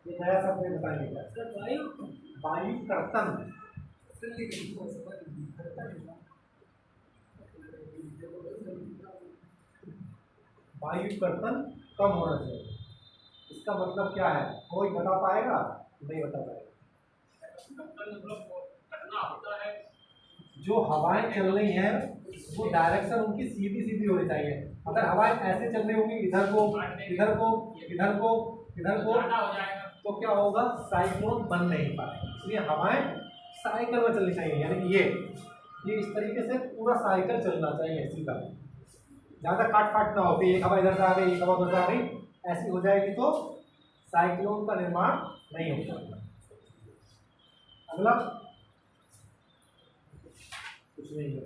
ये नया शब्द बताएंगे, वायु कर्तन। वायु कर्तन कम होना चाहिए, इसका मतलब क्या है? कोई बता पाएगा? नहीं बता पाएगा। जो हवाएं चल रही हैं वो डायरेक्शन उनकी सीधी सीधी होनी चाहिए। अगर हवाएं ऐसे चल रही होंगी, इधर को इधर को इधर को इधर को, तो क्या होगा, साइक्लोन बन नहीं पाएगा। इसलिए हवाएं साइकिल में चलनी चाहिए, यानी कि ये इस तरीके से पूरा साइकिल चलना चाहिए सीधा, ज्यादा काट काट ना हो कि एक हवा इधर से आ गई एक हवा उधर से आ गई, ऐसी हो जाएगी तो साइक्लोन का निर्माण नहीं हो पाएगा। अगला कुछ नहीं है,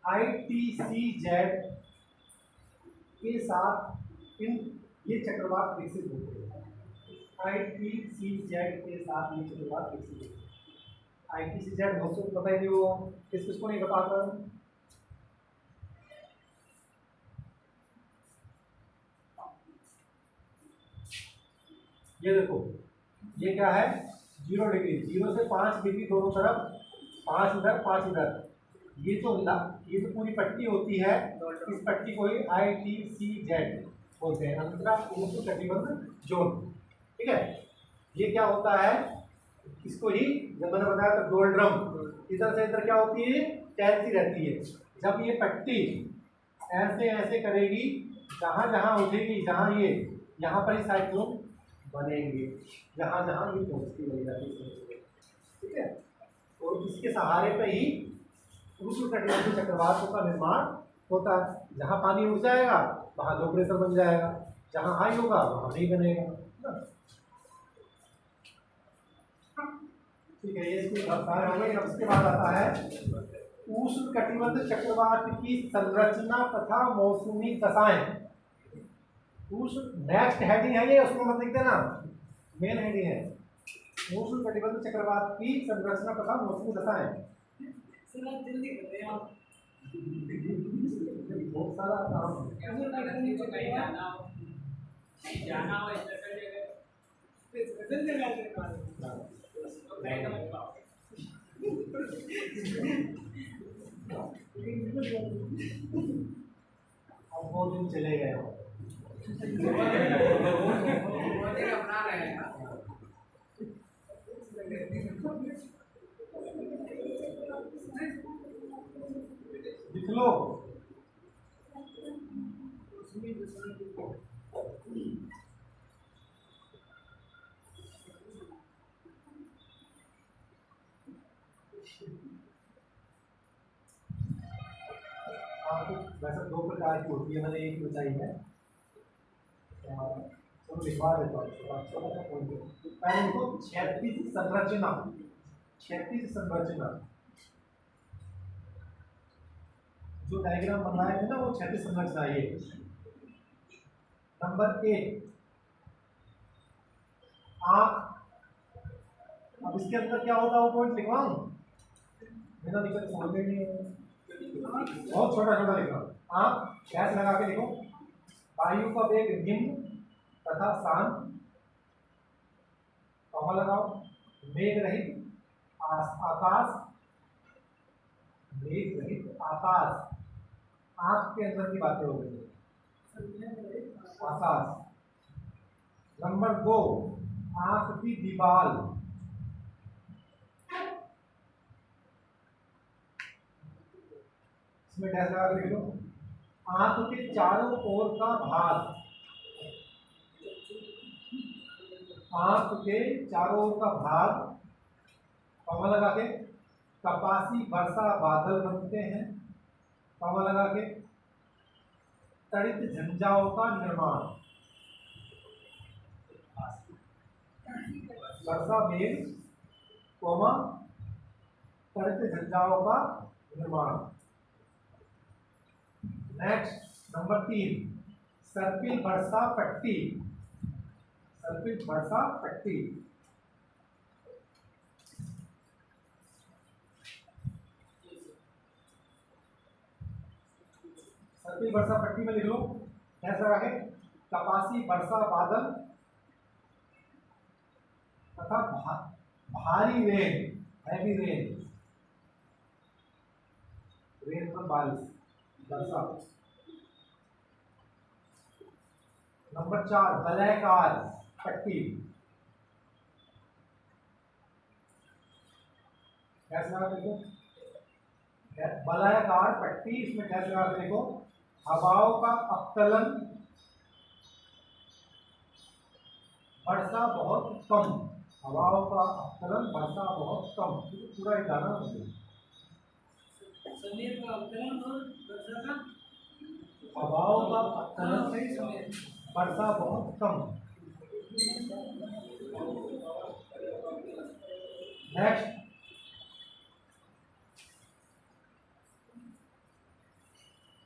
ITCZ के साथ ये चक्रवात विकसित होते हैं। ITCZ के साथ ये चक्रवात विकसित होते हैं। ITCZ दोस्तों को पता ही नहीं, वो किसको नहीं बताता। ये देखो, ये क्या है, 0 डिग्री, 0 से 5 डिग्री दोनों तरफ, 5 इधर 5 इधर, ये जो पूरी पट्टी होती है, इस पट्टी को ही ITCZ बोलते हैं, उष्णकटिबंध जोन। ठीक है, ये क्या होता है, इसको ही जब मैंने बताया था गोल ड्रम, इधर से इधर क्या होती है, तैरती रहती है। जब ये पट्टी ऐसे ऐसे करेगी, जहां जहां उठेगी, जहां ये यहाँ पर ही साइक्लोन बनेंगे, जहां जहां ये पहुंचती रह जाती है। ठीक है, और इसके सहारे पे ही उष्णकटिबंधीय चक्रवातों का निर्माण होता है। जहां पानी उठ जाएगा वहां लो प्रेशर बन जाएगा, जहां हाई होगा वहां नहीं बनेगा। ठीक है, ये इसको बता हो गई। अब इसके बाद आता है उष्णकटिबंधीय चक्रवात की संरचना तथा मौसमी दशाएं। नेक्स्ट हेडिंग है ये, उसको मत लिख देना, मेन हेडिंग है उष्णकटिबंधीय चक्रवात की संरचना तथा मौसमी दशाएं। जल्दी करते हैं आप, बहुत सारा काम कहीं जाना हो इस अब 2 दिन चले गए हो। अपना रहे हैं। लिख लो, आपको वैसे 2 प्रकार की होती है, मैंने एक बताई है, तो लिखवा देता हूँ। पहले देखो, क्षैतिज संरचना, क्षैतिज संरचना जो डायग्राम बनाए थे ना, वो क्षैतिज संरचना। ये नंबर 1 आंख। अब इसके अंदर क्या होगा वो पॉइंट लिखवाऊं, बिना लिखे समझ में नहीं है, बहुत छोटा छोटा लिखा। आंख गैस लगा के लिखो, वायु का वेग निम्न तथा शांत, कॉमा लगाओ, मेघ रहित आकाश, मेघ रहित आकाश, आंख के अंदर की बातें हो गई, आकाश। नंबर 2 आंख की दीवार, इसमें डैश लगा के लिख लो, आंख के चारों ओर का भाग, आंख के चारों ओर का भाग, कॉमा लगा के, कपासी वर्षा बादल बनते हैं, कॉमा लगा के, तड़ित झंझाओं का निर्माण, वर्षा मेघ, कॉमा तड़ित झंझाओं का निर्माण। नेक्स्ट नंबर 3 सर्पिल वर्षा पट्टी, सर्पिल वर्षा पट्टी। सर्पिल वर्षा पट्टी में लिख लो, ऐसा लगा के, कपासी वर्षा बादल तथा भारी रेन, हैवी रेन, रेन मतलब बारिश, वर्षा। नंबर 4 वलयाकार पट्टी, कैसे लगा देखो, वलयाकार पट्टी, इसमें कैसे लगा देखो, हवाओं का अवतलन वर्षा बहुत कम, हवाओं का अपतरण वर्षा बहुत कम, पूरा एक गाना बन समीर का अवतरण और वर्षा का हवाओं का अपतरण सही समीर। वर्षा बहुत कम। नेक्स्ट,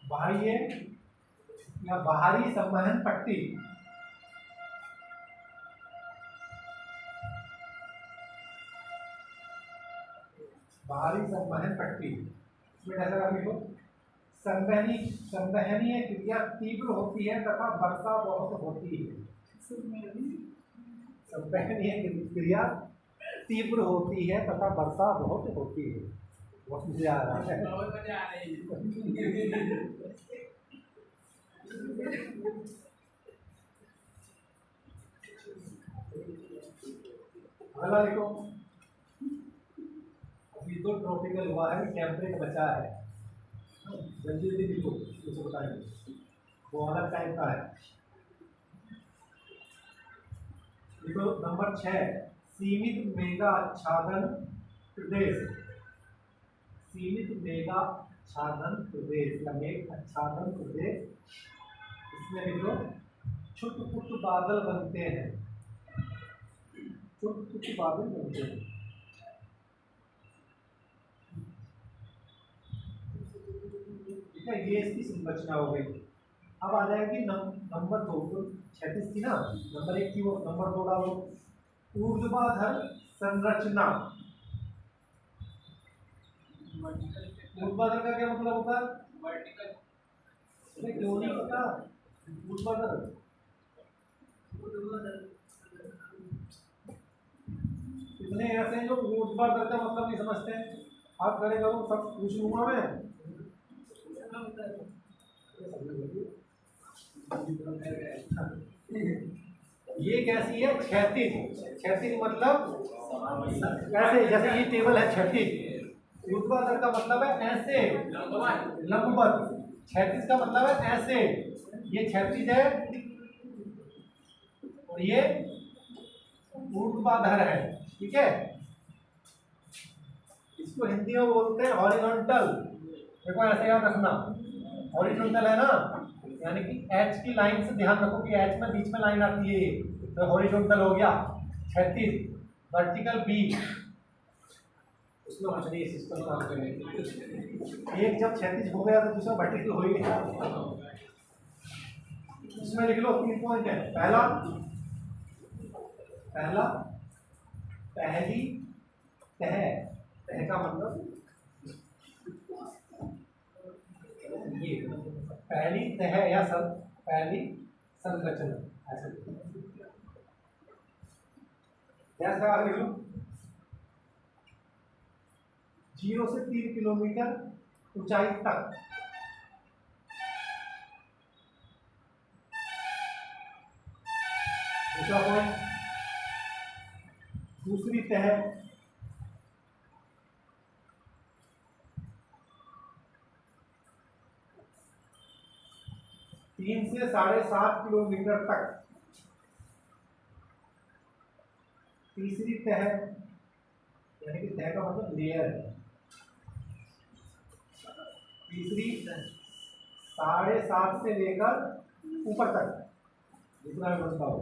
बाह्य या बाहरी संवहन पट्टी। बाहरी संवहन पट्टी, इसमें ऐसा लिखो, संवहनीय क्रिया तीव्र होती है तथा वर्षा बहुत होती है। संवहनीय क्रिया तीव्र होती है तथा वर्षा बहुत होती है। बहुत मजा आ रहा है। बहुत मजा आ रही है। अगला लिखो, अभी तो ट्रॉपिकल हुआ है, टेम्परेट बचा है, जल्दी जल्दी लिखो, उसे बताएंगे, वो अलग टाइप का है। लिखो नंबर 6, सीमित मेगा आच्छादन प्रदेश। सीमित मेगा आच्छादन प्रदेश या मेघ आच्छादन प्रदेश, इसमें लिखो छुट-पुट बादल बनते हैं, छुट-पुट बादल बनते हैं। ठीक है, ये इसकी संरचना हो गई। अब आ जाएगी नंबर 2, तो 36 थी ना, नंबर 1 थी वो, नंबर 2 डालो, ऊर्ध्वाधर संरचना। ऊर्ध्वाधर का क्या मतलब होता है? वर्टिकल। क्यों नहीं पता? ऊर्ध्वाधर इतने ऐसे हैं जो ऊर्ध्वाधर का मतलब नहीं समझते हैं। आप खड़े करो, सब पूछ लूंगा मैं। ये कैसी है? क्षैतिज। क्षैतिज मतलब ऐसे, जैसे ये टेबल है क्षैतिज। ऊर्ध्वाधर का मतलब है ऐसे, लंबवत। क्षैतिज का मतलब है ऐसे, ये क्षैतिज है और ये ऊर्ध्वाधर है। ठीक है, इसको हिंदी में बोलते हैं हॉरिजॉन्टल। देखो ऐसे याद रखना, हॉरिजॉन्टल है ना, यानी कि एच की लाइन से ध्यान रखो कि एच में बीच में लाइन आती है, तो हॉरिजॉन्टल हो गया। क्षैतिज, वर्टिकल बी, उसमें कुछ नहीं, सिस्टम काम करेंगे। एक जब क्षैतिज हो गया तो दूसरा वर्टिकल हो गया। इसमें लिख लो 3 पॉइंट है। पहला पहली तह, तह का मतलब ये पहली तह या पहली संरचना, ऐसे जैसा लिख लो 0 से 3 किलोमीटर ऊंचाई तक। दूसरा पॉइंट, दूसरी तह 3 से 7.5 किलोमीटर तक। तीसरी तह, यानी कि तह का मतलब लेयर है, तीसरी 7.5 से लेकर ऊपर तक, जितना भी बनता हो।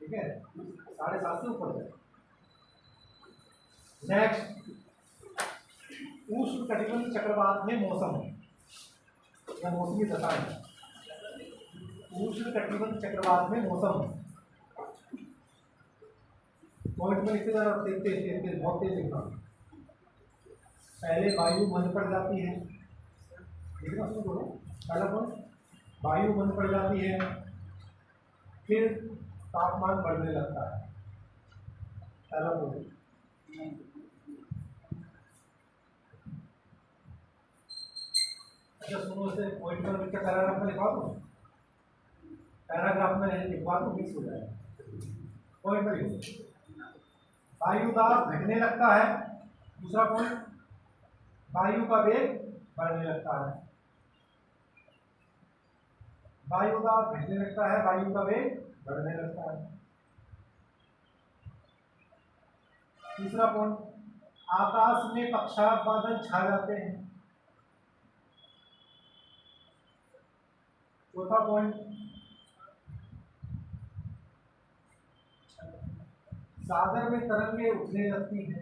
ठीक है, 7.5 से ऊपर तक। नेक्स्ट, उष्ण कटिबंध चक्रवात में मौसम या मौसमी दशा है। उष्ण कटिबंध चक्रवात में मौसम, पॉइंट में लिखते जाना, तेज बहुत तेज लिखना। पहले वायु मंद पड़ जाती है, लिखना शुरू करो। पहला पॉइंट, वायु मंद पड़ जाती है, फिर तापमान बढ़ने लगता है। पहला पॉइंट। अच्छा सुनो, से पॉइंट पर लिखकर पैराग्राफ में लिखवा दो, पैराग्राफ में लिखवा दो, मिक्स हो जाएगा। पॉइंट पर लिखो, वायु दाब घटने लगता है। दूसरा पॉइंट, वायु का वेग बढ़ने लगता है। वायु दाब घटने लगता है, वायु का वेग बढ़ने लगता है। तीसरा पॉइंट, आकाश में पक्षाघ बादल छा जाते हैं। चौथा पॉइंट, सागर में तरंगे उठने लगती हैं।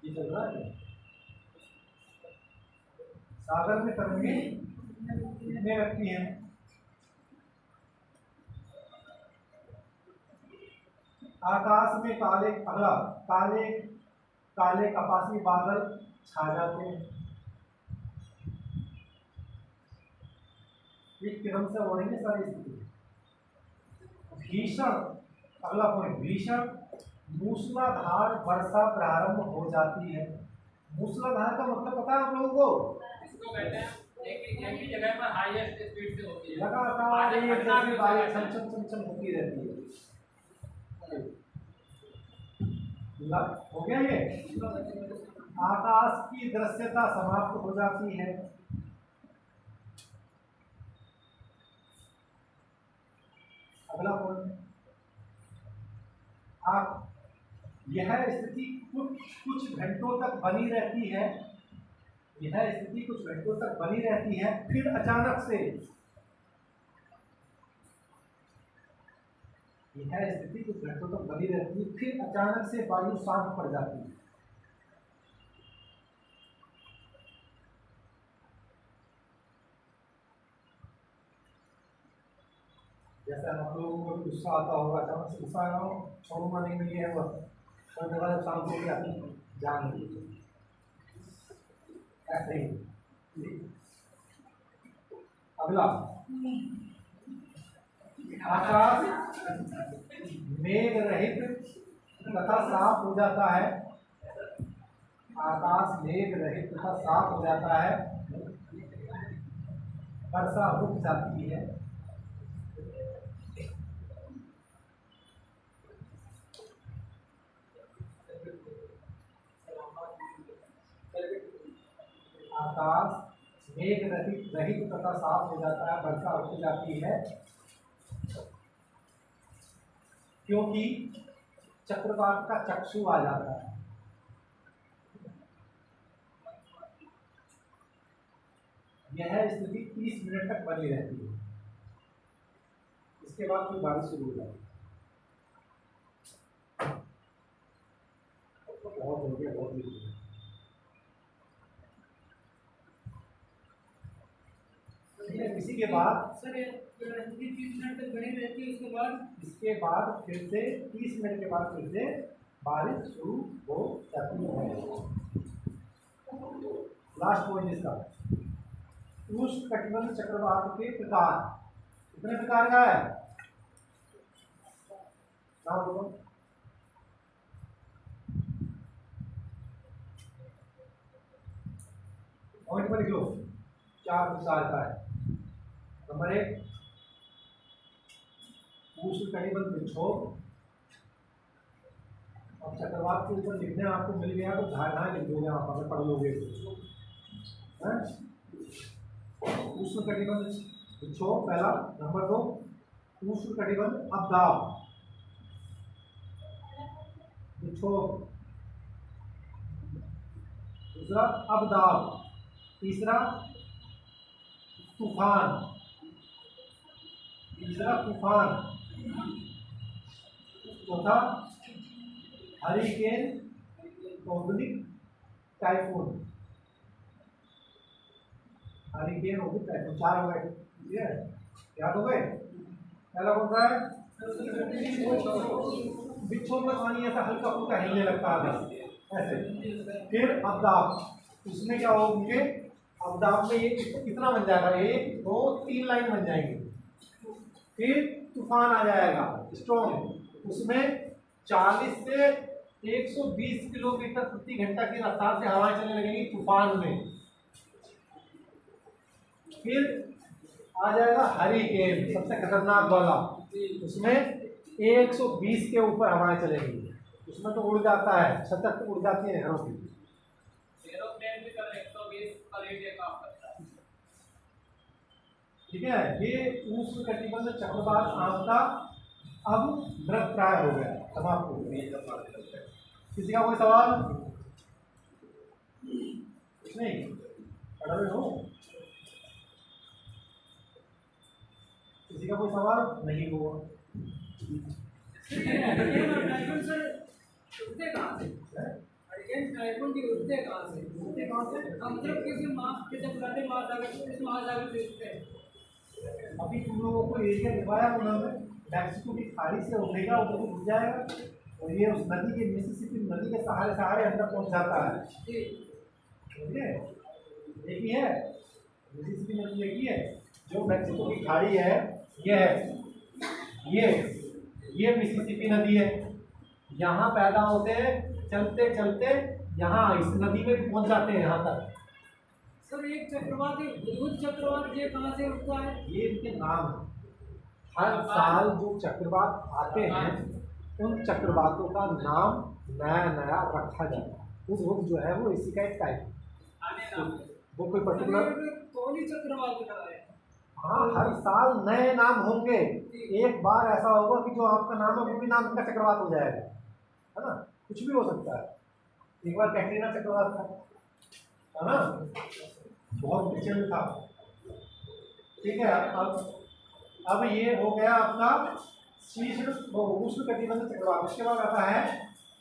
ये चल रहा है, सागर में तरंगे उठने लगती हैं। आकाश में काले काले कपासी बादल छा जाते हैं। एक क्रम से हो रही है सारी स्थिति। भीषण, अगला पॉइंट, भीषण मूसलाधार वर्षा प्रारंभ हो जाती है। मूसलाधार का मतलब पता है आप लोगों को? इसको कहते हैं एक ही जगह पर हाईएस्ट स्पीड से होती है, लगातार एक जैसी बारिश छमछम होती रहती है। हो गया ये। आकाश की दृश्यता समाप्त हो जाती है। अगला पॉइंट, यह स्थिति कुछ घंटों तक बनी रहती है। यह स्थिति कुछ घंटों तक बनी रहती है, फिर अचानक से यह स्थिति कुछ घंटों तक बनी रहती है, फिर अचानक से वायु शांत पड़ जाती है। जैसे हम लोगों को गुस्सा आता होगा, अचानक से गुस्सा आना हो, छोड़ूंगा नहीं मिली है वह जब शांत हो गया जान लीजिए, ऐसे ही। अगला, आकाश मेघ रहित तथा साफ हो जाता है। आकाश मेघ रहित तथा साफ हो जाता है, वर्षा रुक जाती है। आकाश मेघ रहित तथा साफ हो जाता है, वर्षा रुक जाती है, क्योंकि चक्रवात का चक्षु आ जाता है। यह स्थिति 30 मिनट तक बनी रहती है। इसके बाद फिर बारिश शुरू हो जाती है। बहुत हो गया, बहुत ही हो गया। इसी के बाद सर 30 मिनट तक बनी रहती है, इसके बाद फिर से 30 मिनट के बाद फिर से बारिश शुरू हो जाती है। लास्ट पॉइंट इसका, उष्णकटिबंध चक्रवात के प्रकार। कितने प्रकार का है? नाम बोलो। पॉइंट पर लिख लो, 4 प्रकार का है। नंबर 1, उष्णकटिबंध विक्षोभ। अब चक्रवात के ऊपर लिखने आपको मिल गया तो धारणा लिख दोगे आप, अगर पढ़ लोगे। उष्णकटिबंध विक्षोभ पहला। नंबर 2, उष्णकटिबंध अवदाब विक्षोभ। दूसरा अवदाब। तीसरा तूफान। चौथा hurricane oblique typhoon. Hurricane oblique typhoon 4 हो गए, ठीक है, याद हो गए। पहला कौन सा है? विक्षोभ में पानी ऐसा हल्का फुल्का हिलने लगता है ऐसे। फिर अवदाब, उसमें क्या होंगे? अवदाब में ये कितना बन जाएगा? 1 2 3 लाइन बन जाएंगे। फिर तूफान आ जाएगा स्ट्रॉन्ग, उसमें 40 से 120 किलोमीटर प्रति घंटा की रफ्तार से हवाएं चलने लगेंगी तूफान में। फिर आ जाएगा हरिकेन, सबसे खतरनाक वाला, उसमें 120 के ऊपर हवाएं चलेंगी। उसमें तो उड़ जाता है, छत तक उड़ जाती है घरों की। एरोप्लेन भी कर 120 पर टेक ऑफ करता है। ठीक है, ये उष्णकटिबंध चक्रवात आपका अब मृत प्राय हो गया, समाप्त हो गया। किसी का कोई सवाल? कुछ नहीं, पढ़ रहे हो? किसी का कोई सवाल नहीं हुआ? अभी तुम लोगों को एरिया दिखाया उन्होंने, मैक्सिको की खाड़ी से उठेगा, उधर घुस जाएगा और ये उस नदी के, मिसिसिपी नदी के सहारे सहारे अंदर पहुंच जाता है। ठीक है, देखी है मिसिसिपी नदी, देखी है जो मैक्सिको की खाड़ी है, ये है ये मिसिसिपी नदी है। यहाँ पैदा होते हैं, चलते चलते यहाँ इस नदी में भी पहुंच जाते हैं यहाँ तक। सर एक चक्रवात चक्रवात ये कहाँ से उठता है? ये इनके नाम है। हर साल जो चक्रवात आते हैं उन चक्रवातों का नाम नया नया रखा जाता है। उस जो है वो इसी का एक टाइप, वो कोई पर्टिकुलर कौन ही चक्रवात का है? हाँ, हर साल नए नाम होंगे। एक बार ऐसा होगा कि जो आपका नाम है वो भी नाम का चक्रवात हो जाएगा, है ना? कुछ भी हो सकता है। एक बार कैटरीना चक्रवात था, है ना? बहुत प्रचंड था। ठीक है, अब ये हो गया आपका शीर्ष उष्णकटिबंध चक्रवात। इसके बाद आता है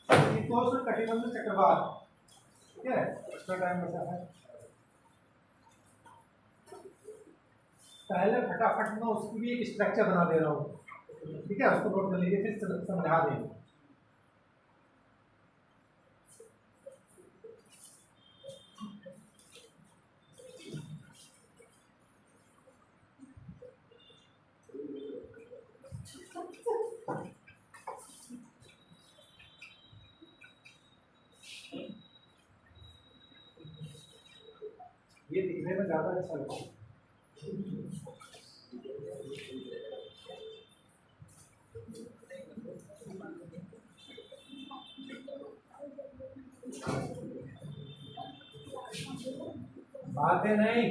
शीतोष्ण कटिबंध चक्रवात। ठीक है, इसका टाइम बचा है। पहले फटाफट में उसकी भी एक स्ट्रक्चर बना दे रहा हूँ। ठीक है, उसको नोट कर लीजिए, फिर समझा देंगे। ये दिखने में ज्यादा अच्छा लगता है। बातें नहीं,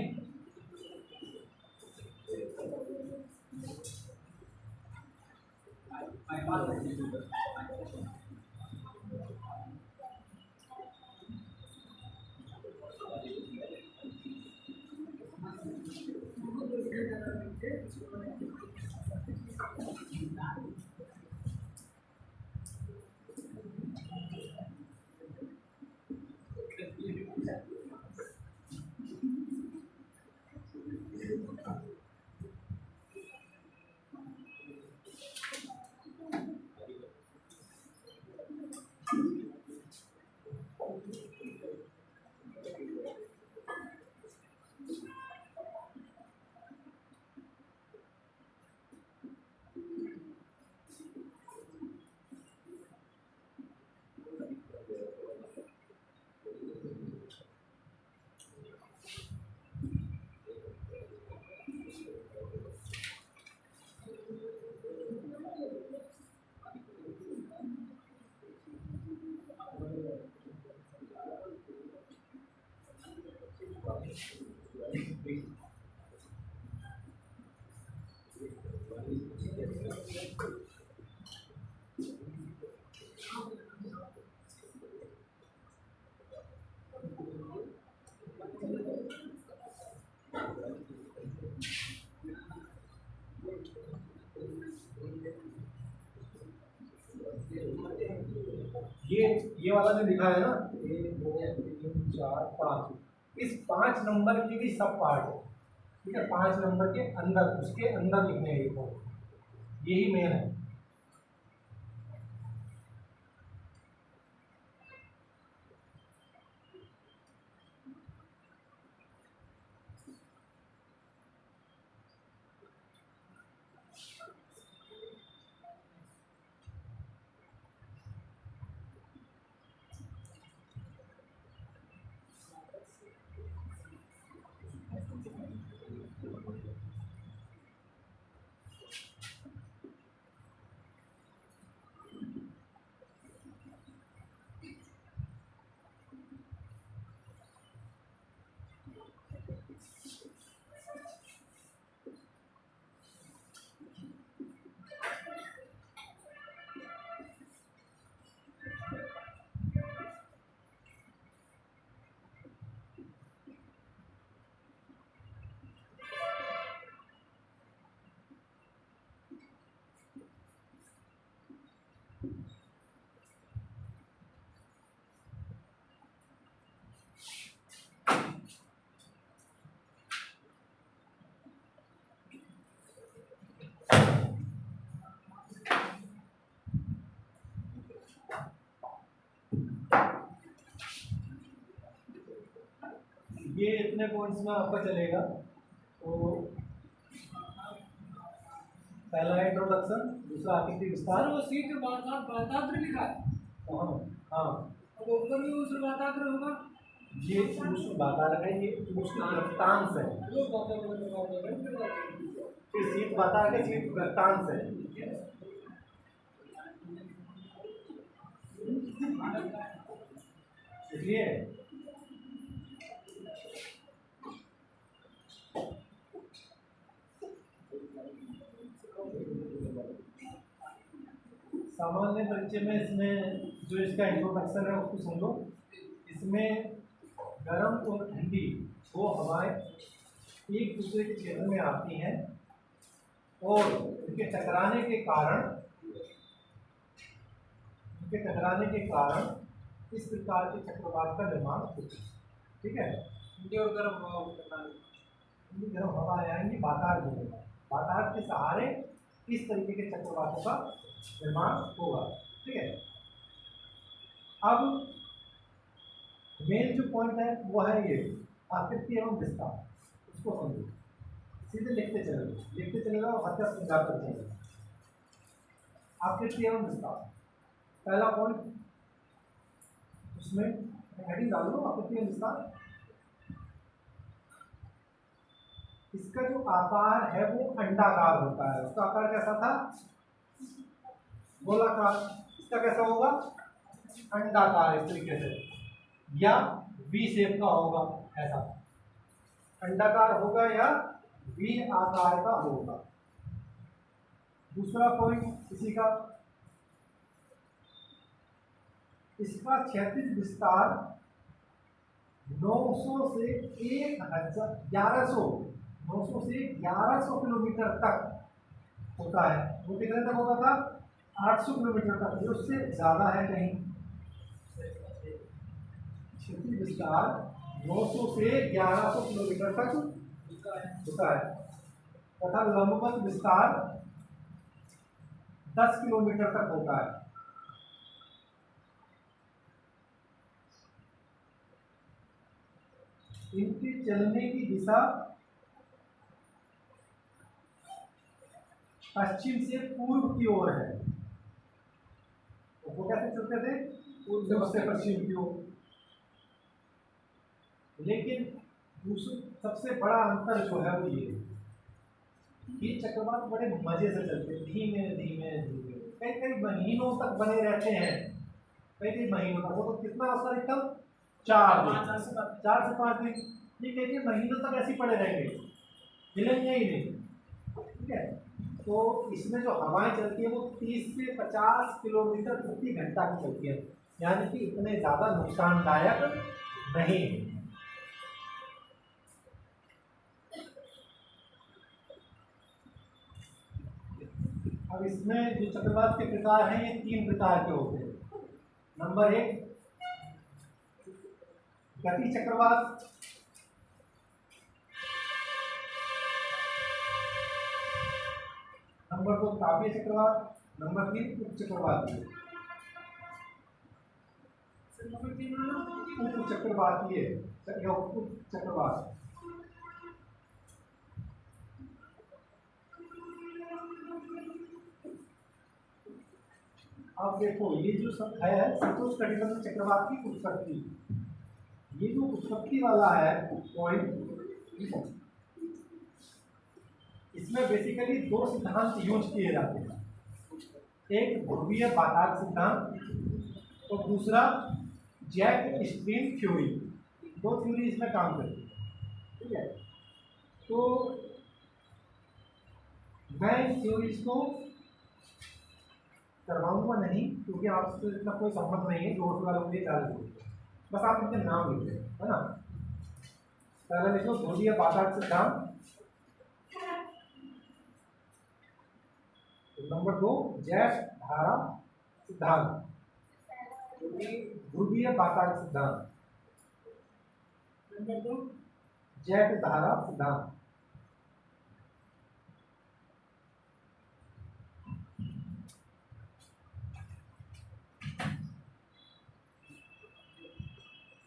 ये वाला जो लिखा है ना, 1 2 3 4 5, इस 5 नंबर की भी सब पार्ट है। ठीक है, 5 नंबर के अंदर, उसके अंदर लिखने हैं, ये यही मेन है। ये इतने पॉइंट्स में आपका चलेगा। तो पहला इंट्रोडक्शन, दूसरा आकृति विस्तार। सर वो सीट बाताग्र लिखा है, हाँ हाँ, अब ऊपर भी उस बाताग्र होगा। ये उष्ण बातार है, ये उष्ण वृत्तांश है। वो बाताग्र फिर शीत बातार के शीत वृत्तांश है। इसलिए सामान्य परिचय में इसमें जो इसका इंट्रोडक्शन है उसको सुन लो। इसमें गर्म और ठंडी दो हवाएं एक दूसरे के क्षेत्र में आती हैं और इनके टकराने के कारण इस प्रकार के चक्रवात का निर्माण होता है। ठीक है, ठंडी और गर्म हवा को टकराने ठंडी गर्म हवा आएंगी, बातार बनेगा, बातार के सहारे इस तरीके के चक्रवातों का निर्माण होगा। ठीक है, अब मेन जो पॉइंट है वो है ये आकृति एवं विस्तार। उसको समझो, सीधे लिखते चलेगा और हर का समझा कर चलेगा। आकृति एवं विस्तार पहला पॉइंट, उसमें हेडिंग डाल लो, आकृति एवं विस्तार। इसका जो आकार है वो अंडाकार होता है। उसका आकार कैसा था? गोलाकार। इसका कैसा होगा? अंडाकार, इस तरीके से, या वी शेप का होगा, ऐसा अंडाकार होगा या वी आकार का होगा। दूसरा पॉइंट इसी का, इसका क्षैतिज विस्तार 900 से 1100 किलोमीटर तक होता है। वो कितने तक होता था? 800 किलोमीटर तक। ये उससे ज़्यादा है कहीं। क्षैतिज विस्तार 900 से 1100 किलोमीटर तक होता है तथा लंबवत विस्तार 10 किलोमीटर तक होता है। इनके चलने की दिशा पश्चिम से पूर्व की ओर है। वो कैसे चलते थे? पूर्व से पश्चिम की ओर। लेकिन सबसे बड़ा अंतर जो है वो ये चक्रवात बड़े मजे से चलते हैं, धीमे धीमे धीमे, कई महीनों तक बने रहते हैं, कई महीनों तक। वो तो कितना उसका एकदम 4 से 5 दिन, ये कई महीनों तक ऐसे पड़े रहेंगे, हिलेंगे ही नहीं। ठीक है, तो इसमें जो हवाएं चलती है वो 30 से 50 किलोमीटर प्रति घंटा की चलती है, यानी कि इतने ज़्यादा नुकसानदायक नहीं। अब इसमें जो चक्रवात के प्रकार हैं ये 3 प्रकार के होते हैं। नंबर 1 गति चक्रवात, नंबर 2 तापीय चक्रवात, नंबर 3 उप चक्रवात। उप चक्रवात ये उप चक्रवात। अब देखो ये जो सब है शीतोष्णकटिबंधीय चक्रवात की उत्पत्ति। ये जो उत्पत्ति वाला है पॉइंट, इसमें बेसिकली 2 सिद्धांत यूज किए जाते हैं। एक ध्रुवीय बाताक सिद्धांत और दूसरा जेट स्ट्रीम थ्योरी। 2 थ्योरी इसमें काम करती है। ठीक है, तो मैं इस थ्योरीज को करवाऊंगा नहीं, क्योंकि आपसे इतना कोई संबंध नहीं है। 200 वालों के लिए 40, बस आप इनके नाम लिख दें, है ना। पहला लिखो ध्रुवीय बाताक सिद्धांत, नंबर 2 जेट धारा सिद्धांत, ध्रुवीय बाताक सिद्धांत, नंबर 2 जेट धारा सिद्धांत।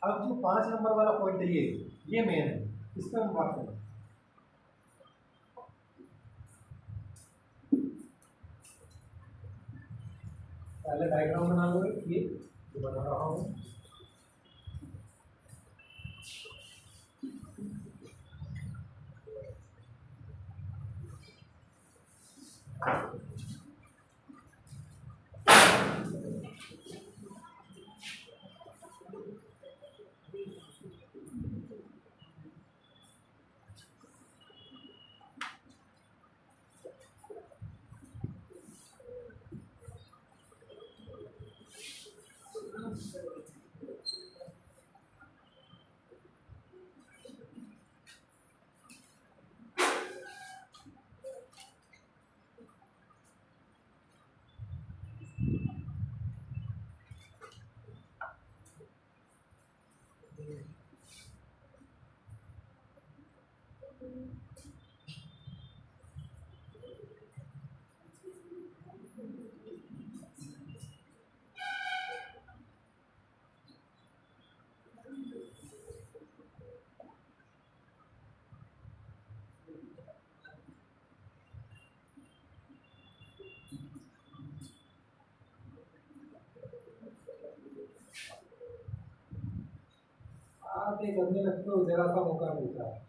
अब जो 5 नंबर वाला पॉइंट है ये ये मेन है, इस पर हम बात करें। पहले डायग्राम बना लो, ये बना रहा हूँ। आप ये करने लगते हो, जरा सा मौका मिलता है।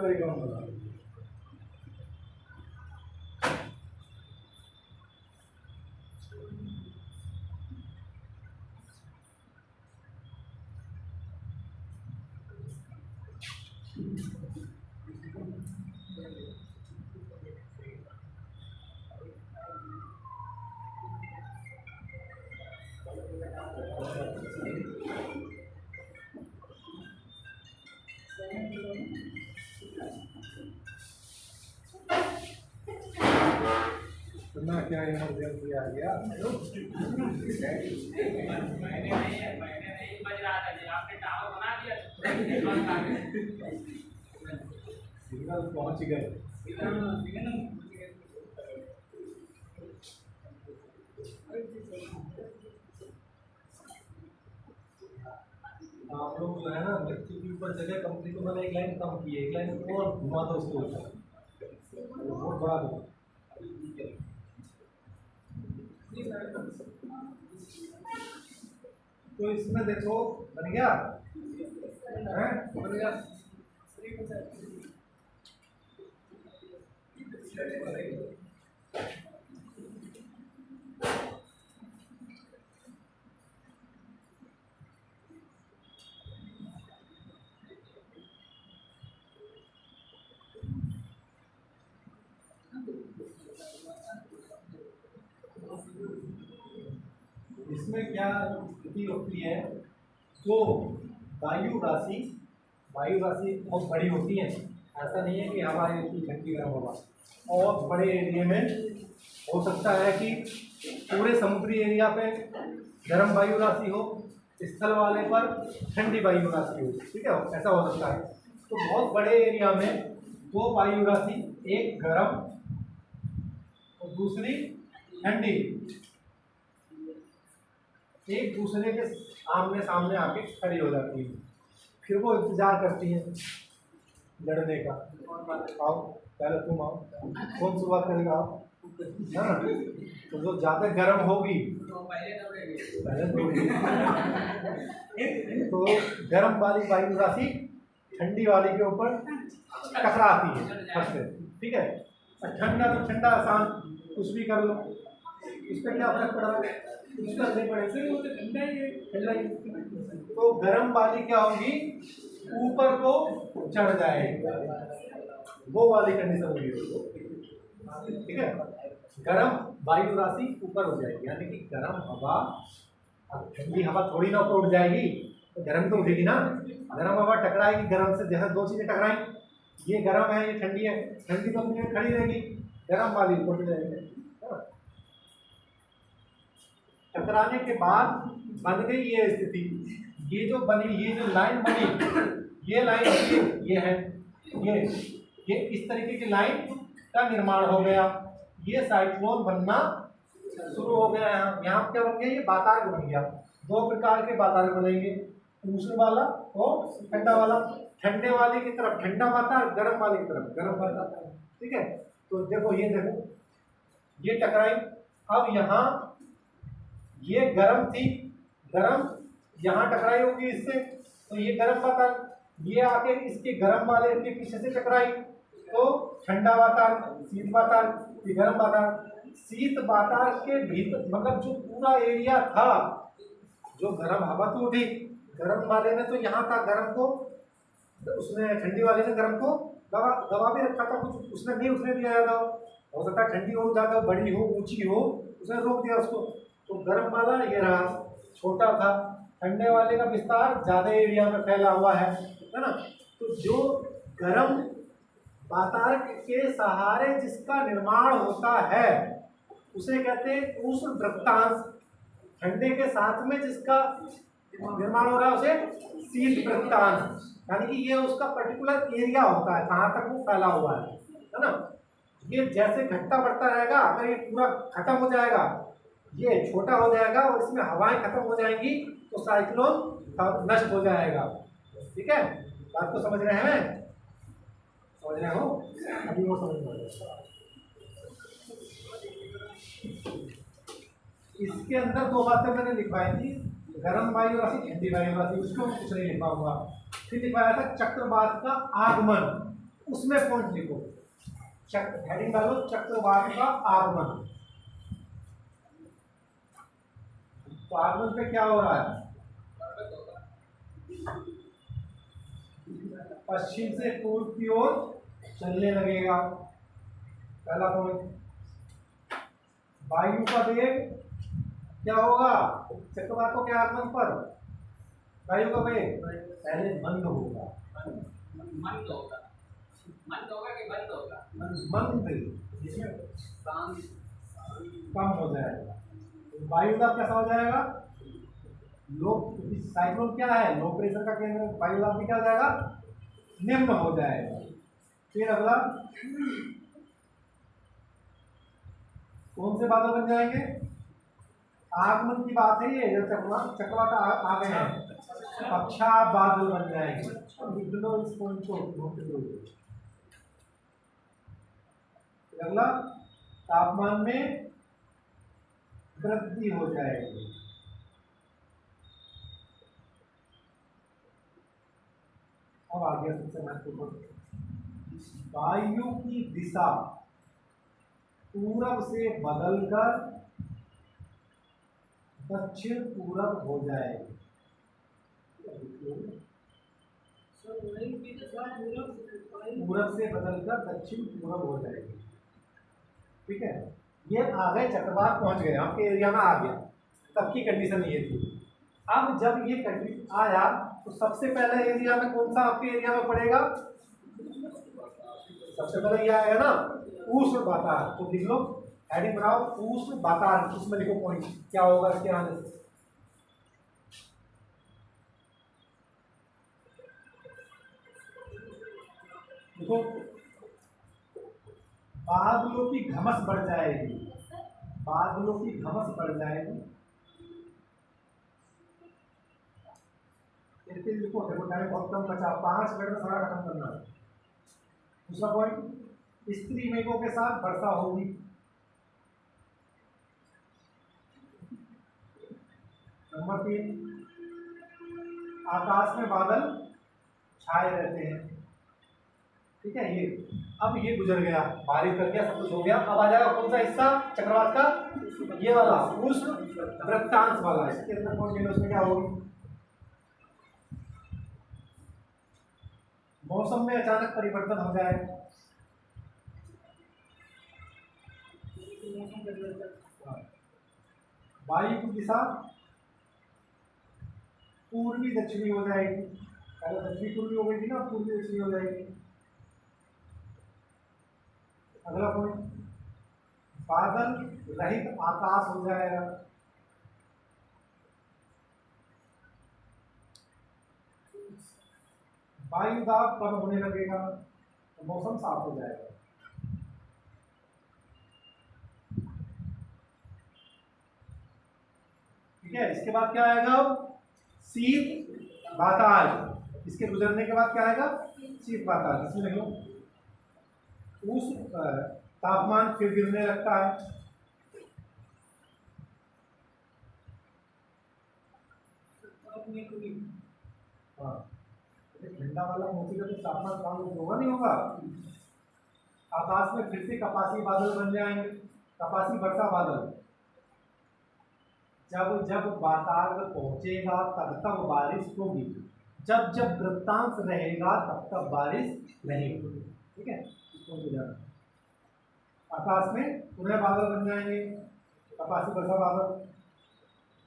डायग्राम बना लो। इतना क्या इमरजेंसी आ गया? मैंने नहीं बज रहा था जी, आपने टावर बना दिया। सिग्नल पहुंच गए। आप लोग जो है ना, बच्चे के ऊपर जगह कम थी तो मैंने एक लाइन कम की है, एक लाइन और घुमा दो उसके ऊपर, बहुत बड़ा दो। तो इसमें देखो बन गया है, बन गया। इसमें क्या स्थिति होती है, तो वायु राशि बहुत बड़ी होती है। ऐसा नहीं है कि हमारी इतनी ठंडी गर्म हवा, और बड़े एरिया में हो सकता है कि पूरे समुद्री एरिया पे गर्म वायु राशि हो, स्थल वाले पर ठंडी वायु राशि हो, ठीक है, ऐसा हो सकता है। तो बहुत बड़े एरिया में दो वायु राशि, एक गर्म और दूसरी ठंडी, एक दूसरे के आमने सामने आके खड़ी हो जाती है। फिर वो इंतजार करती है लड़ने का। आओ पहले तुम आओ, कौन शुरुआत करेगा आप? हाँ, तो जो ज्यादा गर्म होगी पहले तो गर्म वाली वायु राशि ठंडी वाली के ऊपर टकराती है फर्स्ट से, ठीक है। और ठंडा तो ठंडा आसान, कुछ भी कर लो, इस पर क्या फर्क पड़ा, कुछ करने पड़े, वो तो ठंडा ही। तो गर्म वाली क्या होगी, ऊपर को चढ़ जाएगी, वो वाली कंडीशन होगी, ठीक है। गर्म वायु राशि ऊपर हो जाएगी, यानी कि गर्म हवा, अब ठंडी हवा थोड़ी ना ऊपर उठ जाएगी, तो गर्म तो उठेगी ना। गर्म हवा टकराएगी गर्म से, जैसे दो चीजें टकराई, ये गर्म है ये ठंडी है, ठंडी तो अपनी खड़ी रहेगी, गर्म वाली ऊपर जाएगी। टकराने के बाद बन गई ये स्थिति, ये जो बनी, ये जो लाइन बनी, ये लाइन ये है, ये इस तरीके की लाइन का निर्माण हो गया, ये साइक्लोन बनना शुरू हो गया। यहाँ क्या बन गया, ये वातावरण बन गया। दो प्रकार के वातावरण बनेंगे, उष्ण वाला और ठंडा वाला। ठंडे वाले की तरफ ठंडा वातावरण, गर्म वाले की तरफ गर्म वातावरण, ठीक है। तो देखो ये टकराई, अब यहाँ ये गर्म थी, गर्म यहाँ टकराई होगी इससे, तो ये गर्म वातावरण, ये आके इसके गर्म वाले के पीछे से टकराई, तो ठंडा वातावरण, शीत वातावरण, ये गर्म वातावरण। शीत वातावरण के भीतर मतलब जो पूरा एरिया था, जो गर्म हवा तो उठी, गर्म वाले ने तो यहाँ था गर्म को, उसने ठंडी वाले ने गर्म को दबा भी रखा था, कुछ उसने नहीं उठने दिया था। हो सकता है ठंडी हो, ज़्यादा बड़ी हो, ऊंची हो, उसने रोक दिया उसको। तो गर्म वाला ये रहा, छोटा था, ठंडे वाले का विस्तार ज़्यादा एरिया में फैला हुआ है ना। तो जो गर्म वातावरण के सहारे जिसका निर्माण होता है उसे कहते हैं उष्ण वृत्तांश। ठंडे के साथ में जिसका निर्माण हो रहा है उसे शीत वृत्तांश, यानी कि ये उसका पर्टिकुलर एरिया होता है, कहाँ तक वो फैला हुआ है ना। ये जैसे घटता बढ़ता रहेगा, अगर ये पूरा खत्म हो जाएगा, ये छोटा हो जाएगा और इसमें हवाएं खत्म हो जाएंगी, तो साइक्लोन नष्ट हो जाएगा, ठीक है। बात को समझ रहे हैं, समझ रहे हो, अभी वो समझ में। इसके अंदर दो बातें मैंने लिखवाई थी, गर्म वायु राशि, ठंडी वायु राशि, उसको कुछ नहीं लिखा हुआ। फिर लिखवाया था चक्रवात का आगमन, उसमें पॉइंट लिखो, हेडिंग डालो चक्रवात का आगमन। तो आगमन पे क्या हो रहा है, पश्चिम से पूर्व की ओर चलने लगेगा, पहला पॉइंट। वायु का वेग क्या होगा, चक्रवातों के आगमन पर वायु का वेग पहले मंद होगा, मंद होगा कि बंद होगा, मंद, जिसमें कम हो जाएगा। वायु दाब कैसा हो जाएगा, लो, साइक्लोन क्या है, लो प्रेशर का केंद्र, वायु दाब भी क्या हो जाएगा, निम्न हो जाएगा। फिर अगला कौन से बादल बन जाएंगे, आगमन की बात है ये, जब चक्रवात आ गए हैं, अच्छा बादल बन जाएंगे। इस पॉइंट को अगला तापमान में वृद्धि हो जाएगी। अब आ गया सबसे महत्वपूर्ण, वायु की दिशा पूरब से बदलकर दक्षिण पूरब हो जाएगी। पूरब से बदलकर दक्षिण पूरब हो जाएगी, ठीक है। ये आ गए चक्रवात, पहुंच गए आपके एरिया में, आ गया। तब की कंडीशन ये थी। अब जब ये कंडीशन आया तो सबसे पहले एरिया में कौन सा आपके एरिया में पड़ेगा? सबसे पहले ये आएगा ना उष्ण वातावरण। तो लिख लो हेडिंग बनाओ उष्ण वातावरण, उसमें लिखो पॉइंट क्या होगा इसके आने से। देखो बादलों की घमस बढ़ जाएगी, बादलों की घमस बढ़ जाएगी। लिखो देखो टाइम बहुत कम बचा, 5 मिनट में सारा खत्म करना है। दूसरा पॉइंट स्त्री मेघों के साथ वर्षा होगी। नंबर 3 आकाश में बादल छाए रहते हैं। ठीक है, ये अब ये गुजर गया, बारिश कर गया, सब कुछ हो गया। अब आ जाएगा कौन सा हिस्सा चक्रवात का? ये वाला उष्ण वृत्तांश वाला। इसके अंदर कौन सी उसमें क्या होगी? मौसम में अचानक परिवर्तन हो जाए, वायु की दिशा पूर्वी दक्षिणी हो जाएगी। पहले दक्षिणी पूर्वी हो गई थी ना, पूर्वी दक्षिणी हो जाएगी। अगला पॉइंट बादल रहित आकाश हो जाएगा। वायु दाब कम होने लगेगा तो मौसम साफ हो जाएगा। ठीक है, इसके बाद क्या आएगा? शीत वातावरण। इसके गुजरने के बाद क्या आएगा? शीत वातावरण। इसमें लिख लो उष्ण तापमान फिर गिरने लगता है। हाँ, ठंडा वाला पहुंचेगा तो तापमान कम होगा नहीं होगा? आकाश में फिर से कपासी बादल बन जाएंगे, कपासी वर्षा बादल। जब जब वातावरण पहुंचेगा तब तब बारिश होगी, जब जब वृत्तांश रहेगा तब तब बारिश नहीं होगी। ठीक है, आकाश में पुनः बादल बन जाएंगे, कपासी वर्षा बादल,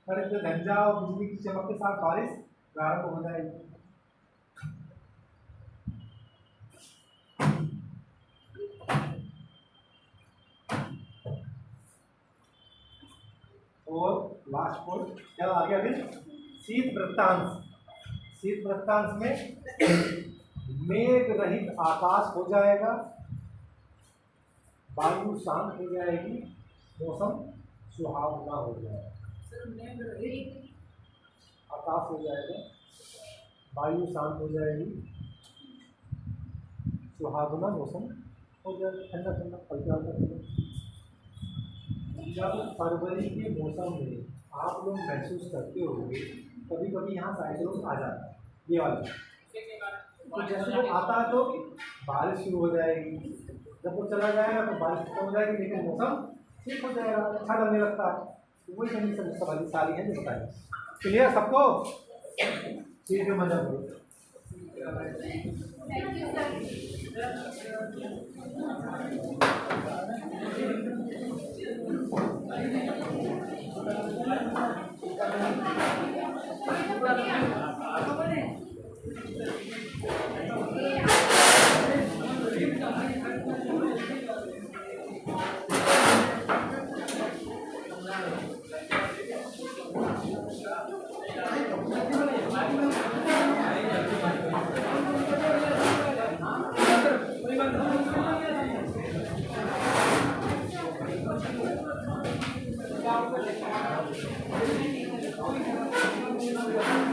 फिर धंजा और बिजली की चमक के साथ बारिश प्रारंभ हो जाएगी। और लास्ट पॉइंट क्या आ गया फिर? शीत वृत्तांश। शीत वृत्तांश में मेघ रहित आकाश हो जाएगा, वायु शांत हो जाएगी, मौसम सुहावना हो जाएगा। आकाश हो जाएगा, वायु शांत हो जाएगी, सुहावना मौसम हो जाएगा, ठंडा ठंडा हल्का हल्का। जब फरवरी के मौसम में आप लोग महसूस करते होंगे कभी कभी यहाँ साइक्लोन आ जाता है, ये वाला। तो जैसे वो आता है तो बारिश शुरू हो जाएगी, जब वो चला जाएगा तो बारिश खत्म हो जाएगी, लेकिन मौसम ठीक हो जाएगा, अच्छा लगने लगता है। तो वही कंडीशन सवाली सारी है जिसका है। क्लियर सबको? ठीक है, मजा करो। Thank you.